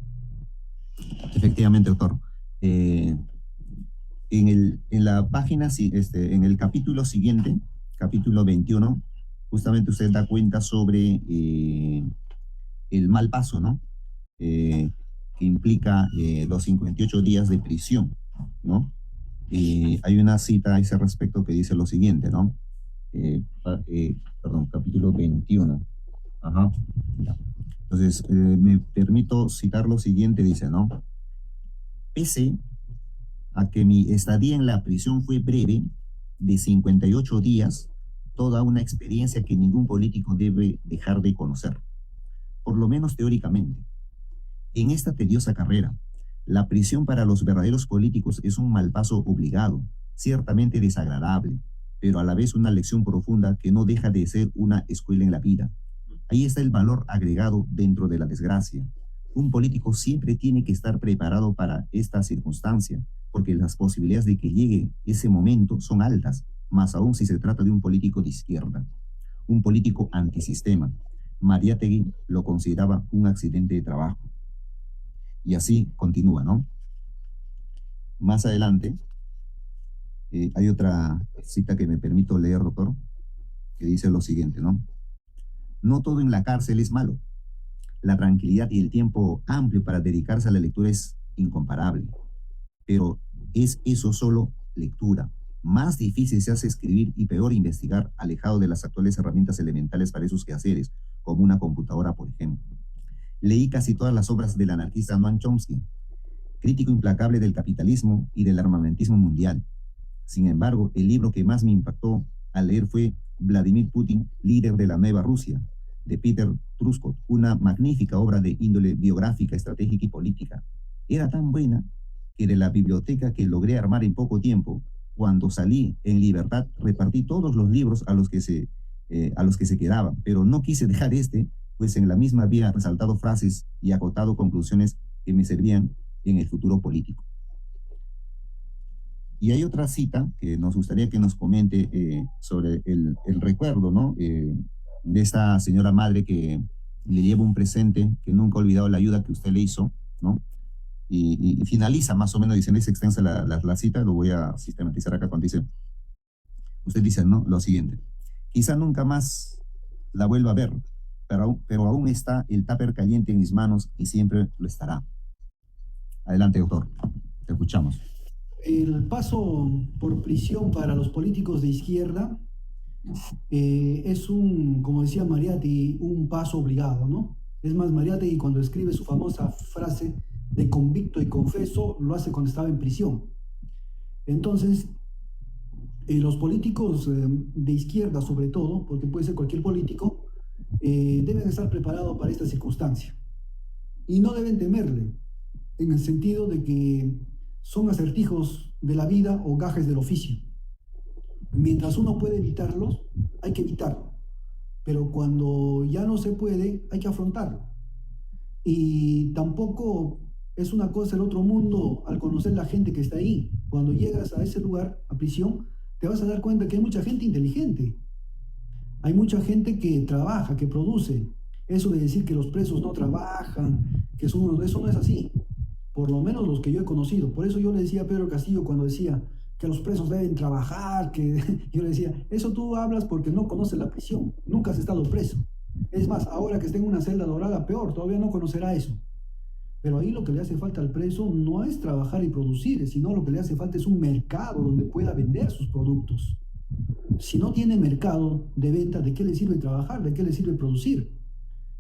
Efectivamente, doctor. En la página, en el capítulo siguiente, capítulo 21, justamente usted da cuenta sobre el mal paso, ¿no? Que implica los 58 días de prisión, ¿no? Hay una cita a ese respecto que dice lo siguiente, ¿no? Perdón, capítulo 21. Ajá. Ya. Entonces, me permito citar lo siguiente, dice, ¿no? Pese a que mi estadía en la prisión fue breve, de 58 días, toda una experiencia que ningún político debe dejar de conocer, por lo menos teóricamente. En esta tediosa carrera, la prisión para los verdaderos políticos es un mal paso obligado, ciertamente desagradable, pero a la vez una lección profunda que no deja de ser una escuela en la vida. Ahí está el valor agregado dentro de la desgracia. Un político siempre tiene que estar preparado para esta circunstancia, porque las posibilidades de que llegue ese momento son altas, más aún si se trata de un político de izquierda, un político antisistema. Mariátegui lo consideraba un accidente de trabajo. Y así continúa, ¿no? Más adelante, hay otra cita que me permito leer, doctor, que dice lo siguiente, ¿no? No todo en la cárcel es malo. La tranquilidad y el tiempo amplio para dedicarse a la lectura es incomparable. Pero es eso solo lectura. Más difícil se hace escribir y peor investigar, alejado de las actuales herramientas elementales para esos quehaceres, como una computadora, por ejemplo. Leí casi todas las obras del anarquista Noam Chomsky, crítico implacable del capitalismo y del armamentismo mundial. Sin embargo, el libro que más me impactó al leer fue Vladimir Putin, líder de la nueva Rusia, de Peter Truskot, una magnífica obra de índole biográfica, estratégica y política. Era tan buena que de la biblioteca que logré armar en poco tiempo, cuando salí en libertad, repartí todos los libros a los que se quedaban, pero no quise dejar pues en la misma había resaltado frases y acotado conclusiones que me servían en el futuro político. Y hay otra cita que nos gustaría que nos comente sobre el recuerdo, ¿no? De esta señora madre que le lleva un presente, que nunca ha olvidado la ayuda que usted le hizo, ¿no? Y finaliza más o menos, diciendo, es extensa la cita, lo voy a sistematizar acá cuando dice, usted dice, ¿no? Lo siguiente: quizá nunca más la vuelva a ver, pero aún está el tupper caliente en mis manos y siempre lo estará. Adelante, doctor, te escuchamos. El paso por prisión para los políticos de izquierda es como decía Mariátegui, un paso obligado, ¿no? Es más, Mariátegui, cuando escribe su famosa frase de convicto y confeso, lo hace cuando estaba en prisión. Entonces, los políticos de izquierda, sobre todo, porque puede ser cualquier político, deben estar preparados para esta circunstancia. Y no deben temerle, en el sentido de que son acertijos de la vida o gajes del oficio. Mientras uno puede evitarlos, hay que evitarlo. Pero cuando ya no se puede, hay que afrontarlo. Y tampoco es una cosa el otro mundo al conocer la gente que está ahí. Cuando llegas a ese lugar, a prisión, te vas a dar cuenta que hay mucha gente inteligente. Hay mucha gente que trabaja, que produce. Eso de decir que los presos no trabajan, eso no es así. Por lo menos los que yo he conocido. Por eso yo le decía a Pedro Castillo cuando decía que los presos deben trabajar, yo le decía, eso tú hablas porque no conoces la prisión, nunca has estado preso. Es más, ahora que esté en una celda dorada, peor, todavía no conocerá eso. Pero ahí lo que le hace falta al preso no es trabajar y producir, sino lo que le hace falta es un mercado donde pueda vender sus productos. Si no tiene mercado de venta, ¿de qué le sirve trabajar? ¿De qué le sirve producir?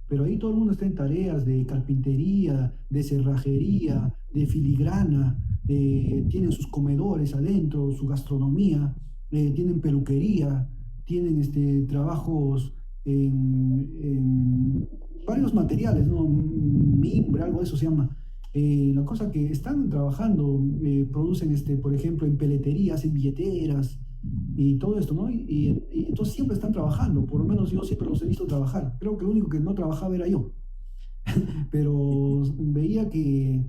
Pero ahí todo el mundo está en tareas de carpintería, de cerrajería, de filigrana, tienen sus comedores adentro, su gastronomía, tienen peluquería, tienen trabajos en varios materiales, ¿no? Mimbre, algo de eso se llama. La cosa que están trabajando, producen, por ejemplo, en peletería, hacen billeteras y todo esto, ¿no? Y entonces siempre están trabajando, por lo menos yo siempre los he visto trabajar. Creo que lo único que no trabajaba era yo, pero veía que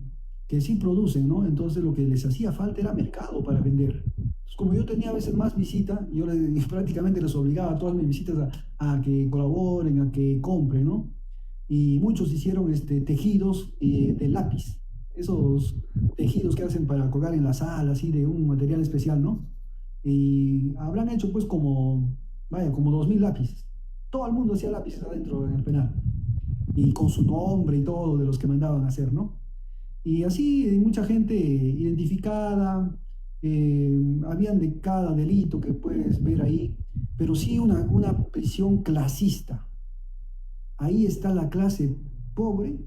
sí producen, ¿no? Entonces lo que les hacía falta era mercado para vender. Entonces, como yo tenía a veces más visita, yo prácticamente les obligaba a todas mis visitas a que colaboren, a que compren, ¿no? Y muchos hicieron tejidos de lápiz, esos tejidos que hacen para colgar en la sala, así de un material especial, ¿no? Y habrán hecho pues como 2000 lápices. Todo el mundo hacía lápices adentro en el penal. Y con su nombre y todo de los que mandaban a hacer, ¿no? Y así mucha gente identificada, habían de cada delito que puedes ver ahí, pero sí una prisión clasista. Ahí está la clase pobre,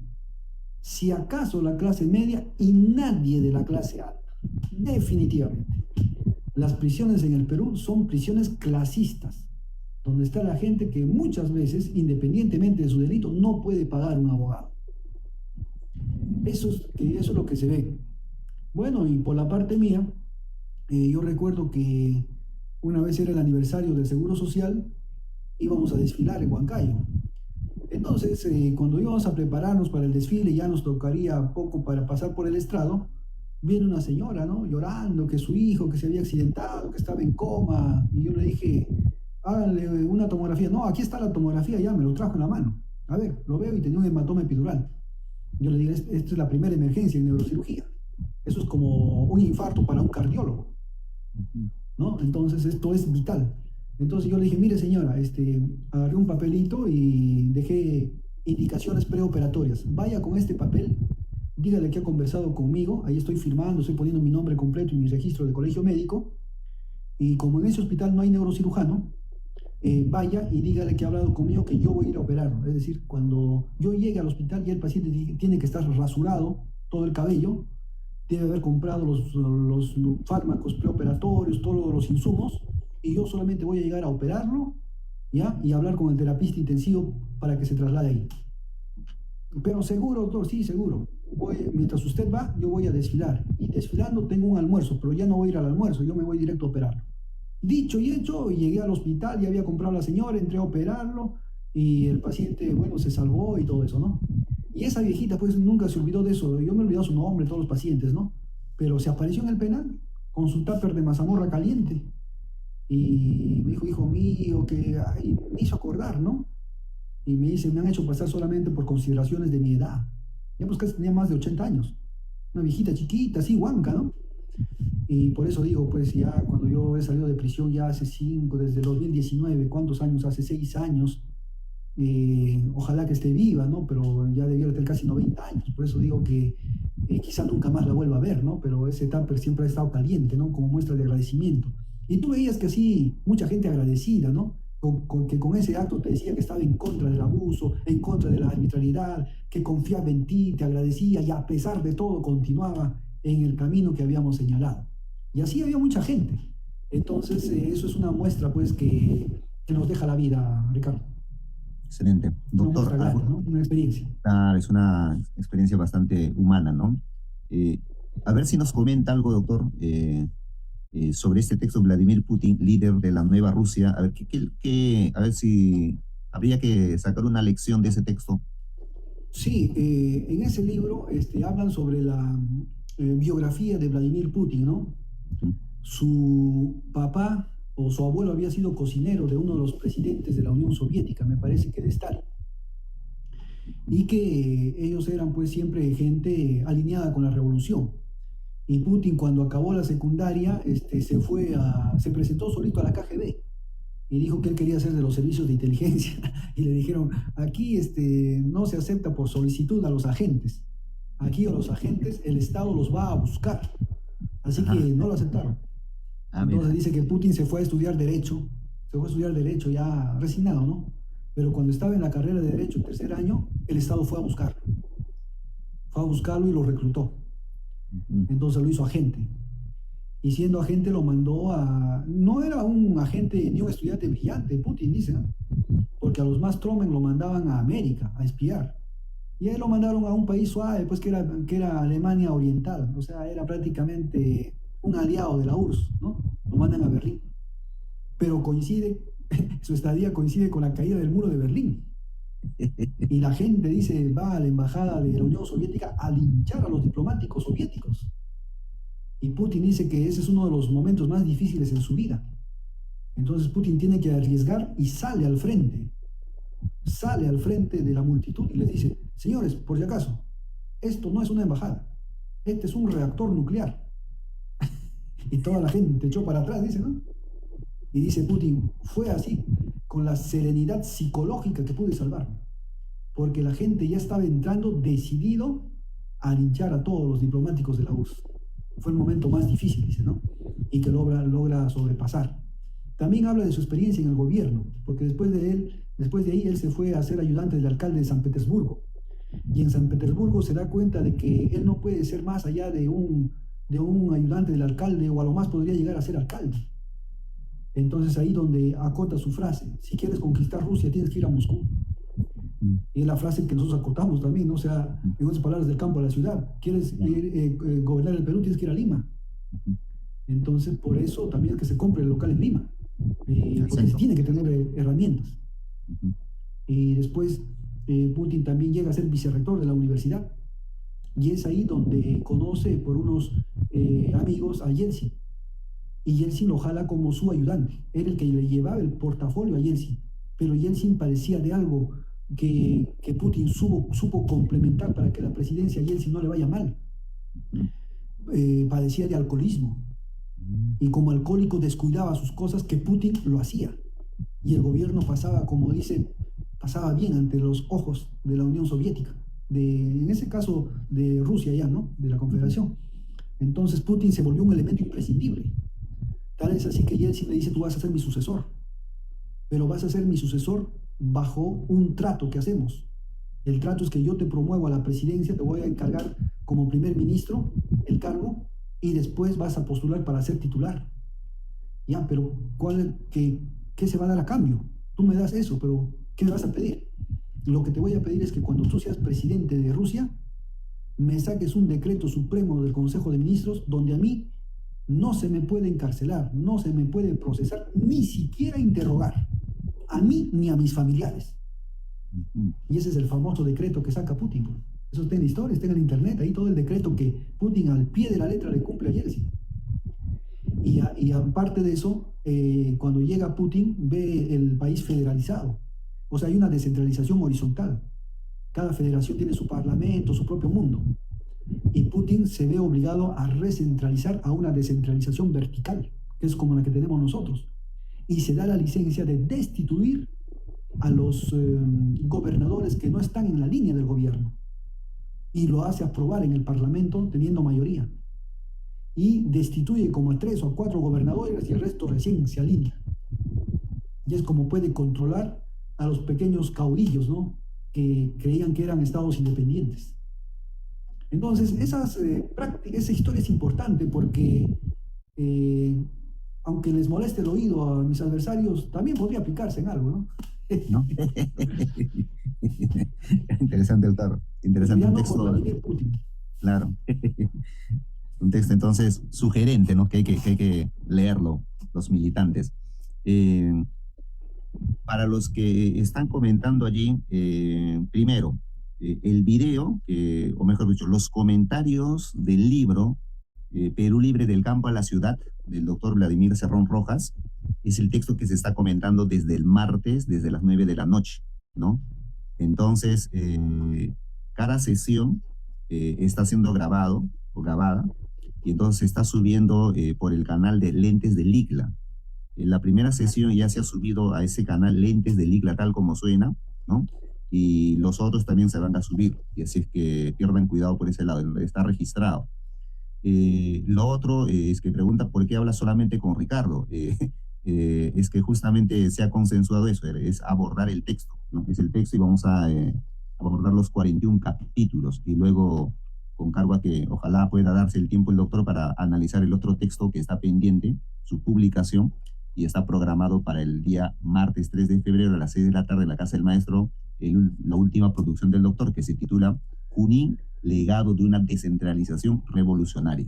si acaso la clase media y nadie de la clase alta. Definitivamente. Las prisiones en el Perú son prisiones clasistas, donde está la gente que muchas veces, independientemente de su delito, no puede pagar un abogado. Eso es lo que se ve. Bueno, y por la parte mía, yo recuerdo que una vez era el aniversario del Seguro Social, íbamos a desfilar en Huancayo. Entonces, cuando íbamos a prepararnos para el desfile, ya nos tocaría poco para pasar por el estrado, viene una señora, ¿no? Llorando que su hijo, que se había accidentado, que estaba en coma, y yo le dije, háganle una tomografía. No, aquí está la tomografía, ya me lo trajo en la mano. A ver, lo veo y tenía un hematoma epidural. Yo le digo, esta es la primera emergencia en neurocirugía. Eso es como un infarto para un cardiólogo, ¿no? Entonces, esto es vital. Entonces yo le dije, mire señora, agarré un papelito y dejé indicaciones preoperatorias. Vaya con este papel, dígale que ha conversado conmigo, ahí estoy firmando, estoy poniendo mi nombre completo y mi registro de colegio médico, y como en ese hospital no hay neurocirujano, vaya y dígale que ha hablado conmigo, que yo voy a ir a operarlo. Es decir, cuando yo llegue al hospital ya el paciente tiene que estar rasurado todo el cabello, debe haber comprado los fármacos preoperatorios, todos los insumos, y yo solamente voy a llegar a operarlo, ¿ya? Y hablar con el terapista intensivo para que se traslade ahí. Pero seguro, doctor, sí, seguro. Mientras usted va, yo voy a desfilar. Y desfilando tengo un almuerzo, pero ya no voy a ir al almuerzo, yo me voy directo a operarlo. Dicho y hecho, llegué al hospital, ya había comprado a la señora, entré a operarlo, y el paciente, bueno, se salvó y todo eso, ¿no? Y esa viejita, pues, nunca se olvidó de eso. Yo me he olvidado su nombre, todos los pacientes, ¿no? Pero se apareció en el penal con su tupper de mazamorra caliente. Y me dijo, hijo mío, que ay, me hizo acordar, ¿no? Y me dice, me han hecho pasar solamente por consideraciones de mi edad. Ya pues casi tenía más de 80 años. Una viejita chiquita, así, huanca, ¿no? Y por eso digo, pues ya cuando yo he salido de prisión ya hace 5, desde el 2019, ¿cuántos años? Hace 6 años. Ojalá que esté viva, ¿no? Pero ya debiera tener casi 90 años. Por eso digo que quizá nunca más la vuelva a ver, ¿no? Pero ese tupper siempre ha estado caliente, ¿no? Como muestra de agradecimiento. Y tú veías que así, mucha gente agradecida, ¿no? Que con ese acto te decía que estaba en contra del abuso, en contra de la arbitrariedad, que confiaba en ti, te agradecía y a pesar de todo continuaba en el camino que habíamos señalado. Y así había mucha gente. Entonces, eso es una muestra, pues, que nos deja la vida, Ricardo. Excelente. Doctor, una, grata, ¿no? Una experiencia. Es una experiencia bastante humana, ¿no? A ver si nos comenta algo, doctor, sobre este texto, Vladimir Putin, líder de la nueva Rusia. A ver, a ver si habría que sacar una lección de ese texto. Sí, en ese libro hablan sobre la biografía de Vladimir Putin, ¿no? Su papá o su abuelo había sido cocinero de uno de los presidentes de la Unión Soviética, me parece que de Stalin. Y que ellos eran pues siempre gente alineada con la revolución. Y Putin, cuando acabó la secundaria, se presentó solito a la KGB y dijo que él quería ser de los servicios de inteligencia. Y le dijeron, aquí no se acepta por solicitud a los agentes. aquí a los agentes el Estado los va a buscar. Así que Ajá. no lo aceptaron. Entonces Mira. dice que Putin se fue a estudiar Derecho ya resignado, ¿no? Pero cuando estaba en la carrera de Derecho, el tercer año, el Estado fue a buscarlo y lo reclutó. Ujú. Entonces lo hizo agente. Y siendo agente lo mandó a... No era un agente ni un estudiante brillante, Putin dice, ¿no? Porque a los más Tromen lo mandaban a América a espiar. Y a él lo mandaron a un país suave, pues que era Alemania Oriental. O sea, era prácticamente un aliado de la URSS, ¿no? Lo mandan a Berlín. Pero su estadía coincide con la caída del muro de Berlín. Y la gente dice, va a la embajada de la Unión Soviética a linchar a los diplomáticos soviéticos. Y Putin dice que ese es uno de los momentos más difíciles en su vida. Entonces Putin tiene que arriesgar y sale al frente de la multitud y les dice, señores, por si acaso, esto no es una embajada, este es un reactor nuclear. Y toda la gente echó para atrás, dice, ¿no? Y dice Putin, fue así, con la serenidad psicológica que pude salvarme, porque la gente ya estaba entrando decidido a linchar a todos los diplomáticos de la URSS. Fue el momento más difícil, dice, ¿no? Y que logra sobrepasar. También habla de su experiencia en el gobierno, porque después de ahí él se fue a ser ayudante del alcalde de San Petersburgo. Y en San Petersburgo se da cuenta de que él no puede ser más allá de un ayudante del alcalde, o a lo más podría llegar a ser alcalde. Entonces ahí donde acota su frase, si quieres conquistar Rusia tienes que ir a Moscú. Ujú. Y es la frase que nosotros acotamos también, ¿no? O sea, en otras palabras, del campo a la ciudad. ¿Quieres gobernar el Perú? Tienes que ir a Lima. Ujú. Entonces, por eso también es que se compre el local en Lima, porque se Exacto. tiene que tener herramientas. Ujú. Y después Putin también llega a ser vicerrector de la universidad. Y es ahí donde conoce por unos amigos a Yeltsin. Y Yeltsin lo jala como su ayudante. Era el que le llevaba el portafolio a Yeltsin. Pero Yeltsin padecía de algo que Putin supo complementar para que la presidencia a Yeltsin no le vaya mal. Ujú. Padecía de alcoholismo. Ujú. Y como alcohólico descuidaba sus cosas que Putin lo hacía. Y el gobierno pasaba, como dice, pasaba bien ante los ojos de la Unión Soviética, en ese caso de Rusia ya, ¿no? De la Ujú. Confederación. Entonces Putin se volvió un elemento imprescindible. Tal es así que Yeltsin le dice, tú vas a ser mi sucesor, pero vas a ser mi sucesor bajo un trato que hacemos. El trato es que yo te promuevo a la presidencia, te voy a encargar como primer ministro el cargo y después vas a postular para ser titular. Ya, pero ¿qué se va a dar a cambio? Tú me das eso, pero ¿qué me vas a pedir? Lo que te voy a pedir es que cuando tú seas presidente de Rusia, me saques un decreto supremo del Consejo de Ministros donde a mí no se me puede encarcelar, no se me puede procesar, ni siquiera interrogar, a mí ni a mis familiares. Ujú. Y ese es el famoso decreto que saca Putin. Eso está en la historia, está en el internet, ahí todo el decreto que Putin al pie de la letra le cumple a Yeltsin. Y aparte de eso, cuando llega Putin, ve el país federalizado. O sea, hay una descentralización horizontal. Cada federación tiene su parlamento, su propio mundo. Y Putin se ve obligado a recentralizar a una descentralización vertical, que es como la que tenemos nosotros. Y se da la licencia de destituir a los gobernadores que no están en la línea del gobierno. Y lo hace aprobar en el parlamento teniendo mayoría. Y destituye como a 3 o 4 gobernadores y el resto recién se alinea. Y es como puede controlar a los pequeños caudillos, ¿no? Que creían que eran estados independientes. Entonces, esa historia es importante porque, eh, aunque les moleste el oído a mis adversarios, también podría aplicarse en algo, ¿no? ¿No? Interesante, autor. Pero Interesante, ya un no con texto, Vladimir Putin. claro. Un texto entonces sugerente, ¿no? Que hay que leerlo, los militantes. Eh, para los que están comentando allí, primero, el video, o mejor dicho, los comentarios del libro Perú Libre del Campo a la Ciudad, del doctor Vladimir Cerrón Rojas, es el texto que se está comentando desde el martes, desde las 9 de la noche, ¿no? Entonces, cada sesión está siendo grabado o grabada, y entonces se está subiendo por el canal de Lentes del ICLA. La primera sesión ya se ha subido a ese canal Lentes del ICLA tal como suena, ¿no? y los otros también se van a subir, y así es que pierdan cuidado por ese lado, está registrado. Lo otro es que pregunta por qué habla solamente con Ricardo. Es que justamente se ha consensuado eso, es abordar el texto, ¿no? Es el texto y vamos a abordar los 41 capítulos y luego con cargo a que ojalá pueda darse el tiempo el doctor para analizar el otro texto que está pendiente, su publicación, y está programado para el día martes 3 de febrero a las 6 de la tarde en la Casa del Maestro, la última producción del doctor que se titula Junín, legado de una descentralización revolucionaria.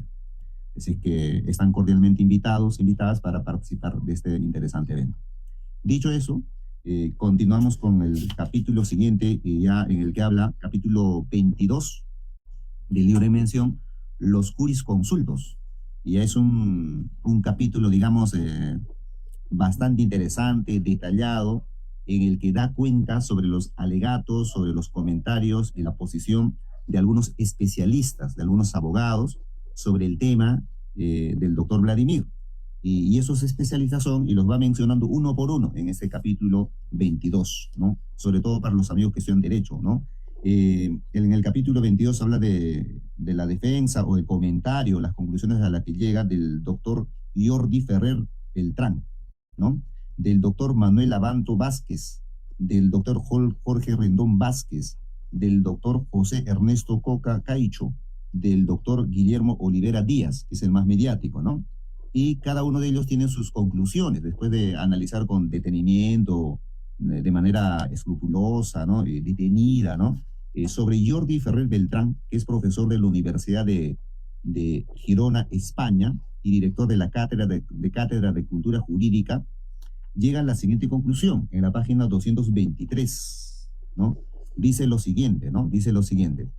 Así que están cordialmente invitadas para participar de este interesante evento. Dicho eso, continuamos con el capítulo siguiente, ya en el que habla, capítulo 22 del libro de mención, los jurisconsultos. Y es un capítulo, digamos, bastante interesante, detallado, en el que da cuenta sobre los alegatos, sobre los comentarios y la posición de algunos especialistas, de algunos abogados, sobre el tema del doctor Vladimir. Y esos especialistas son, y los va mencionando uno por uno en este capítulo 22, ¿no? Sobre todo para los amigos que estudian Derecho, ¿no? En el capítulo 22 habla de la defensa o el comentario, las conclusiones a las que llega del doctor Jordi Ferrer Beltrán, ¿no? Del doctor Manuel Abanto Vázquez, del doctor Jorge Rendón Vázquez, del doctor José Ernesto Coca Caicho, del doctor Guillermo Olivera Díaz, que es el más mediático, ¿no? Y cada uno de ellos tiene sus conclusiones, después de analizar con detenimiento, de manera escrupulosa, ¿no? Detenida, ¿no? Sobre Jordi Ferrer Beltrán, que es profesor de la Universidad de Girona, España, y director de la Cátedra de Cultura Jurídica, llega a la siguiente conclusión, en la página 223, ¿no? Dice lo siguiente, ¿no? Dice lo siguiente.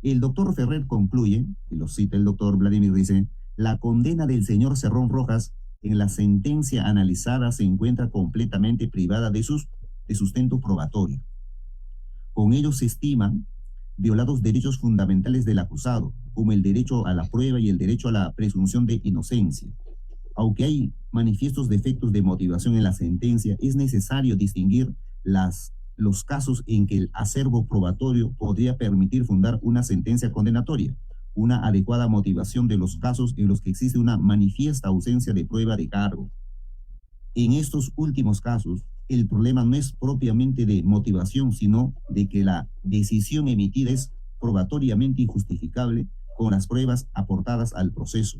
El doctor Ferrer concluye, y lo cita el doctor Vladimir, dice, la condena del señor Cerrón Rojas en la sentencia analizada se encuentra completamente privada de sustento probatorio. Con ello se estiman violados derechos fundamentales del acusado, como el derecho a la prueba y el derecho a la presunción de inocencia. Aunque hay manifiestos defectos de motivación en la sentencia, es necesario distinguir los casos en que el acervo probatorio podría permitir fundar una sentencia condenatoria, una adecuada motivación de los casos en los que existe una manifiesta ausencia de prueba de cargo. En estos últimos casos, el problema no es propiamente de motivación, sino de que la decisión emitida es probatoriamente injustificable con las pruebas aportadas al proceso.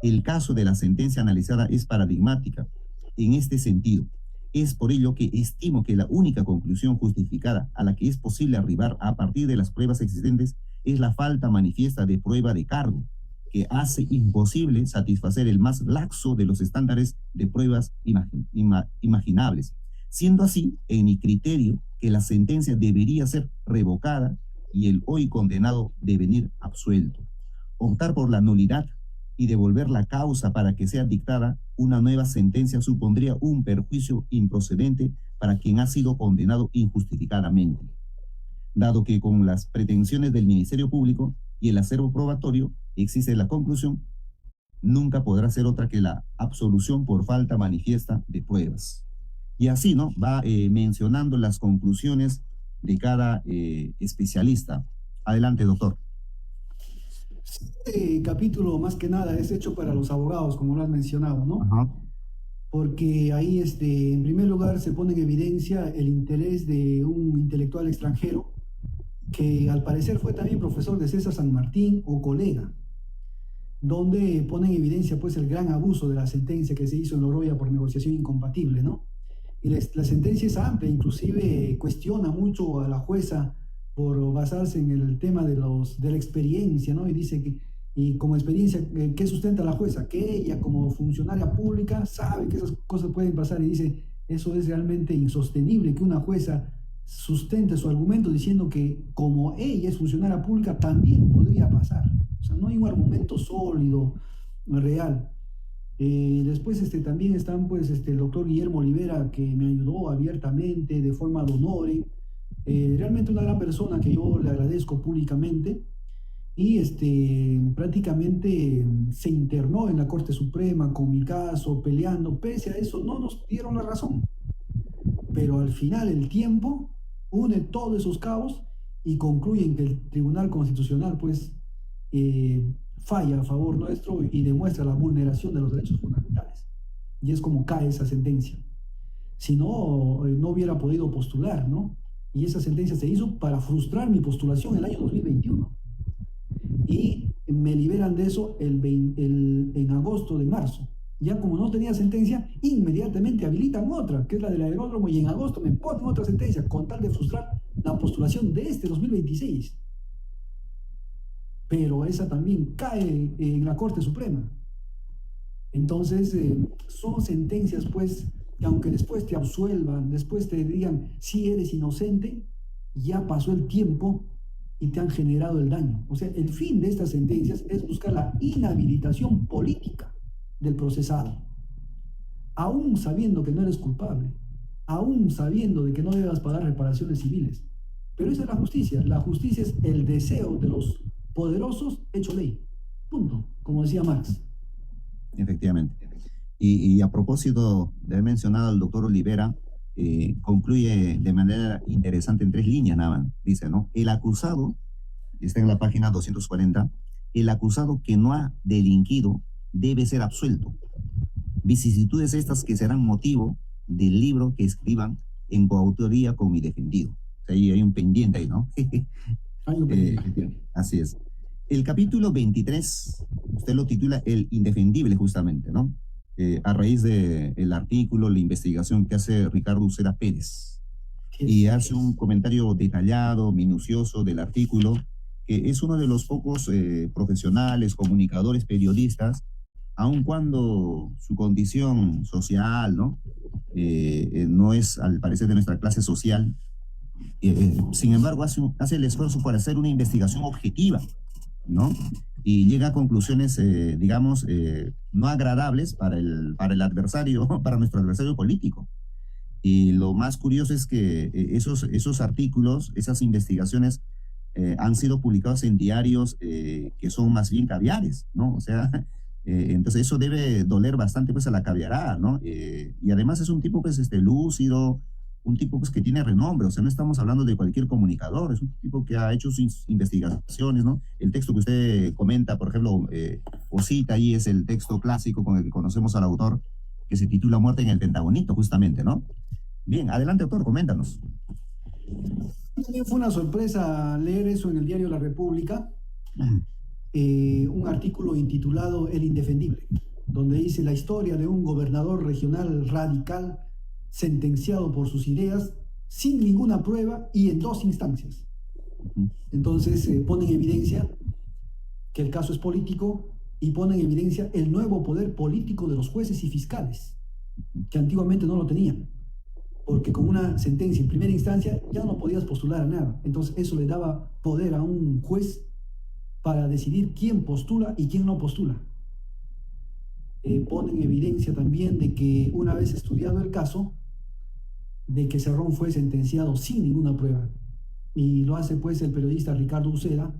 El caso de la sentencia analizada es paradigmática en este sentido. Es por ello que estimo que la única conclusión justificada a la que es posible arribar a partir de las pruebas existentes es la falta manifiesta de prueba de cargo, que hace imposible satisfacer el más laxo de los estándares de pruebas imaginables. Siendo así, en mi criterio, que la sentencia debería ser revocada y el hoy condenado devenir absuelto. Optar por la nulidad y devolver la causa para que sea dictada una nueva sentencia supondría un perjuicio improcedente para quien ha sido condenado injustificadamente, dado que con las pretensiones del Ministerio Público y el acervo probatorio existe la conclusión, nunca podrá ser otra que la absolución por falta manifiesta de pruebas. Y así, ¿no? Va mencionando las conclusiones de cada especialista. Adelante, doctor. Este capítulo, más que nada, es hecho para los abogados, como lo has mencionado, ¿no? Ajá. Porque ahí, en primer lugar, se pone en evidencia el interés de un intelectual extranjero que al parecer fue también profesor de César San Martín o colega, donde pone en evidencia pues el gran abuso de la sentencia que se hizo en Loroya por negociación incompatible, ¿no? Y la sentencia es amplia, inclusive cuestiona mucho a la jueza por basarse en el tema de la experiencia, ¿no? Y dice que, y como experiencia, ¿qué sustenta la jueza? Que ella como funcionaria pública sabe que esas cosas pueden pasar, y dice, eso es realmente insostenible que una jueza sustente su argumento diciendo que como ella es funcionaria pública también podría pasar. O sea, no hay un argumento sólido, real. Después también están pues el doctor Guillermo Olivera, que me ayudó abiertamente, de forma de honore. Realmente una gran persona que yo le agradezco públicamente, y prácticamente se internó en la Corte Suprema con mi caso, peleando. Pese a eso no nos dieron la razón, pero al final el tiempo une todos esos cabos y concluyen que el Tribunal Constitucional pues falla a favor nuestro y demuestra la vulneración de los derechos fundamentales. Y es como cae esa sentencia. Si no, no hubiera podido postular, ¿no? Y esa sentencia se hizo para frustrar mi postulación el año 2021. Y me liberan de eso en agosto de marzo. Ya como no tenía sentencia, inmediatamente habilitan otra, que es la del aeródromo, y en agosto me ponen otra sentencia con tal de frustrar la postulación de este 2026. Pero esa también cae en la Corte Suprema. Entonces, son sentencias, pues, que aunque después te absuelvan, después te digan si eres inocente, ya pasó el tiempo y te han generado el daño. O sea, el fin de estas sentencias es buscar la inhabilitación política del procesado, aún sabiendo que no eres culpable, aún sabiendo de que no debas pagar reparaciones civiles. Pero esa es la justicia. La justicia es el deseo de los poderosos hecho ley. Punto. Como decía Marx. Efectivamente. Y a propósito de haber mencionado al doctor Olivera, concluye de manera interesante en 3 líneas, nada más. Dice, ¿no? El acusado, está en la página 240, el acusado que no ha delinquido debe ser absuelto. Vicisitudes estas que serán motivo del libro que escriban en coautoría con mi defendido. O sea, ahí hay un pendiente ahí, ¿no? Así es. El capítulo 23, usted lo titula El Indefendible, justamente, ¿no? A raíz del artículo, la investigación que hace Ricardo Uceda Pérez. Y hace un comentario detallado, minucioso del artículo, que es uno de los pocos profesionales, comunicadores, periodistas, aun cuando su condición social, ¿no? No es, al parecer, de nuestra clase social, sin embargo, hace el esfuerzo por hacer una investigación objetiva, ¿no? Y llega a conclusiones, digamos, no agradables para el adversario, para nuestro adversario político. Y lo más curioso es que esos artículos, esas investigaciones, han sido publicados en diarios que son más bien caviares, ¿no? O sea, entonces eso debe doler bastante pues a la caviarada, ¿no? Y además es un tipo pues lúcido, un tipo pues que tiene renombre, o sea, no estamos hablando de cualquier comunicador, es un tipo que ha hecho sus investigaciones, ¿no? El texto que usted comenta, por ejemplo, o cita ahí, es el texto clásico con el que conocemos al autor, que se titula Muerte en el Pentagonito, justamente, ¿no? Bien, adelante, autor, coméntanos. También fue una sorpresa leer eso en el diario La República, un artículo intitulado El Indefendible, donde dice la historia de un gobernador regional radical sentenciado por sus ideas sin ninguna prueba y en 2 instancias. Entonces pone en evidencia que el caso es político y pone en evidencia el nuevo poder político de los jueces y fiscales, que antiguamente no lo tenían, porque con una sentencia en primera instancia ya no podías postular a nada. Entonces eso le daba poder a un juez para decidir quién postula y quién no postula. Pone en evidencia también de que una vez estudiado el caso, de que Cerrón fue sentenciado sin ninguna prueba. Y lo hace pues el periodista Ricardo Uceda,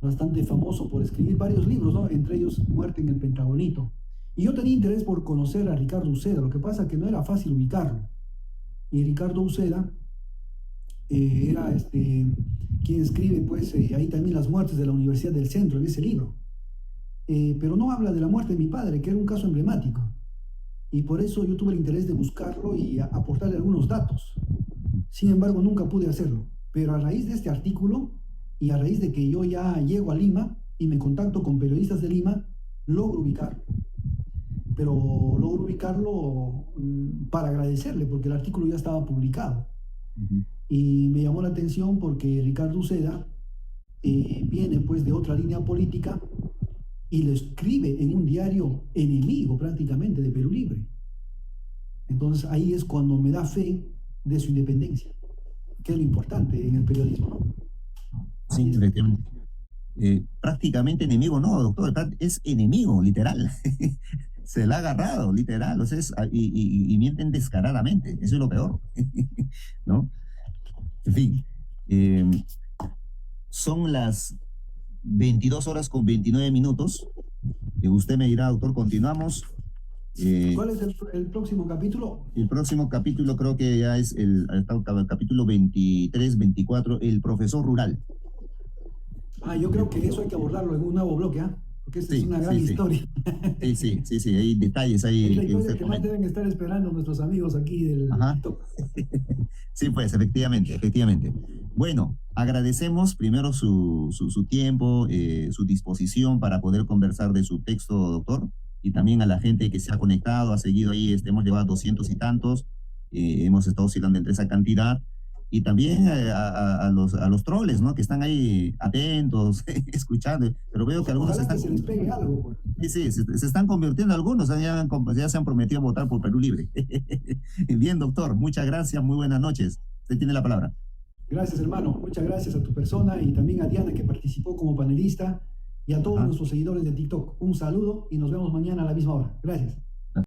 bastante famoso por escribir varios libros, ¿no? Entre ellos Muerte en el Pentagonito. Y yo tenía interés por conocer a Ricardo Uceda, lo que pasa es que no era fácil ubicarlo. Y Ricardo Uceda era quien escribe pues ahí también Las muertes de la Universidad del Centro, en ese libro. Pero no habla de la muerte de mi padre, que era un caso emblemático. Y por eso yo tuve el interés de buscarlo y aportarle algunos datos. Sin embargo, nunca pude hacerlo. Pero a raíz de este artículo y a raíz de que yo ya llego a Lima y me contacto con periodistas de Lima, logro ubicarlo. Pero logro ubicarlo para agradecerle, porque el artículo ya estaba publicado. Y me llamó la atención porque Ricardo Uceda viene pues de otra línea política y lo escribe en un diario enemigo prácticamente de Perú Libre. Entonces ahí es cuando me da fe de su independencia, que es lo importante en el periodismo, ¿no? Sí, efectivamente. Prácticamente enemigo, no, doctor, es enemigo, literal. Se la ha agarrado, literal, o sea, y mienten descaradamente, eso es lo peor, ¿no? En fin, son las 22 horas con 29 minutos. Usted me dirá, doctor, continuamos ¿Cuál es el próximo capítulo? El próximo capítulo creo que ya es el capítulo 23, 24, el profesor rural. Yo creo que eso hay que abordarlo en un nuevo bloque, porque esta es Sí, una gran sí, sí. historia. Sí, hay detalles ahí Es la que historia usted que más comenta. deben estar esperando nuestros amigos aquí del Ajá. TikTok. Sí, pues, efectivamente. Bueno, agradecemos primero su tiempo, su disposición para poder conversar de su texto, doctor, y también a la gente que se ha conectado, ha seguido ahí, hemos llevado 200 y tantos, hemos estado oscilando entre esa cantidad, y también a los troles, ¿no? Que están ahí atentos, escuchando, pero veo que algunos Ojalá que están... se les pegue algo, pues. Sí, se están convirtiendo algunos, ya se han prometido votar por Perú Libre. Bien, doctor, muchas gracias, muy buenas noches. Usted tiene la palabra. Gracias, hermano. Muchas gracias a tu persona y también a Diana, que participó como panelista, y a todos Ajá. nuestros seguidores de TikTok. Un saludo y nos vemos mañana a la misma hora. Gracias.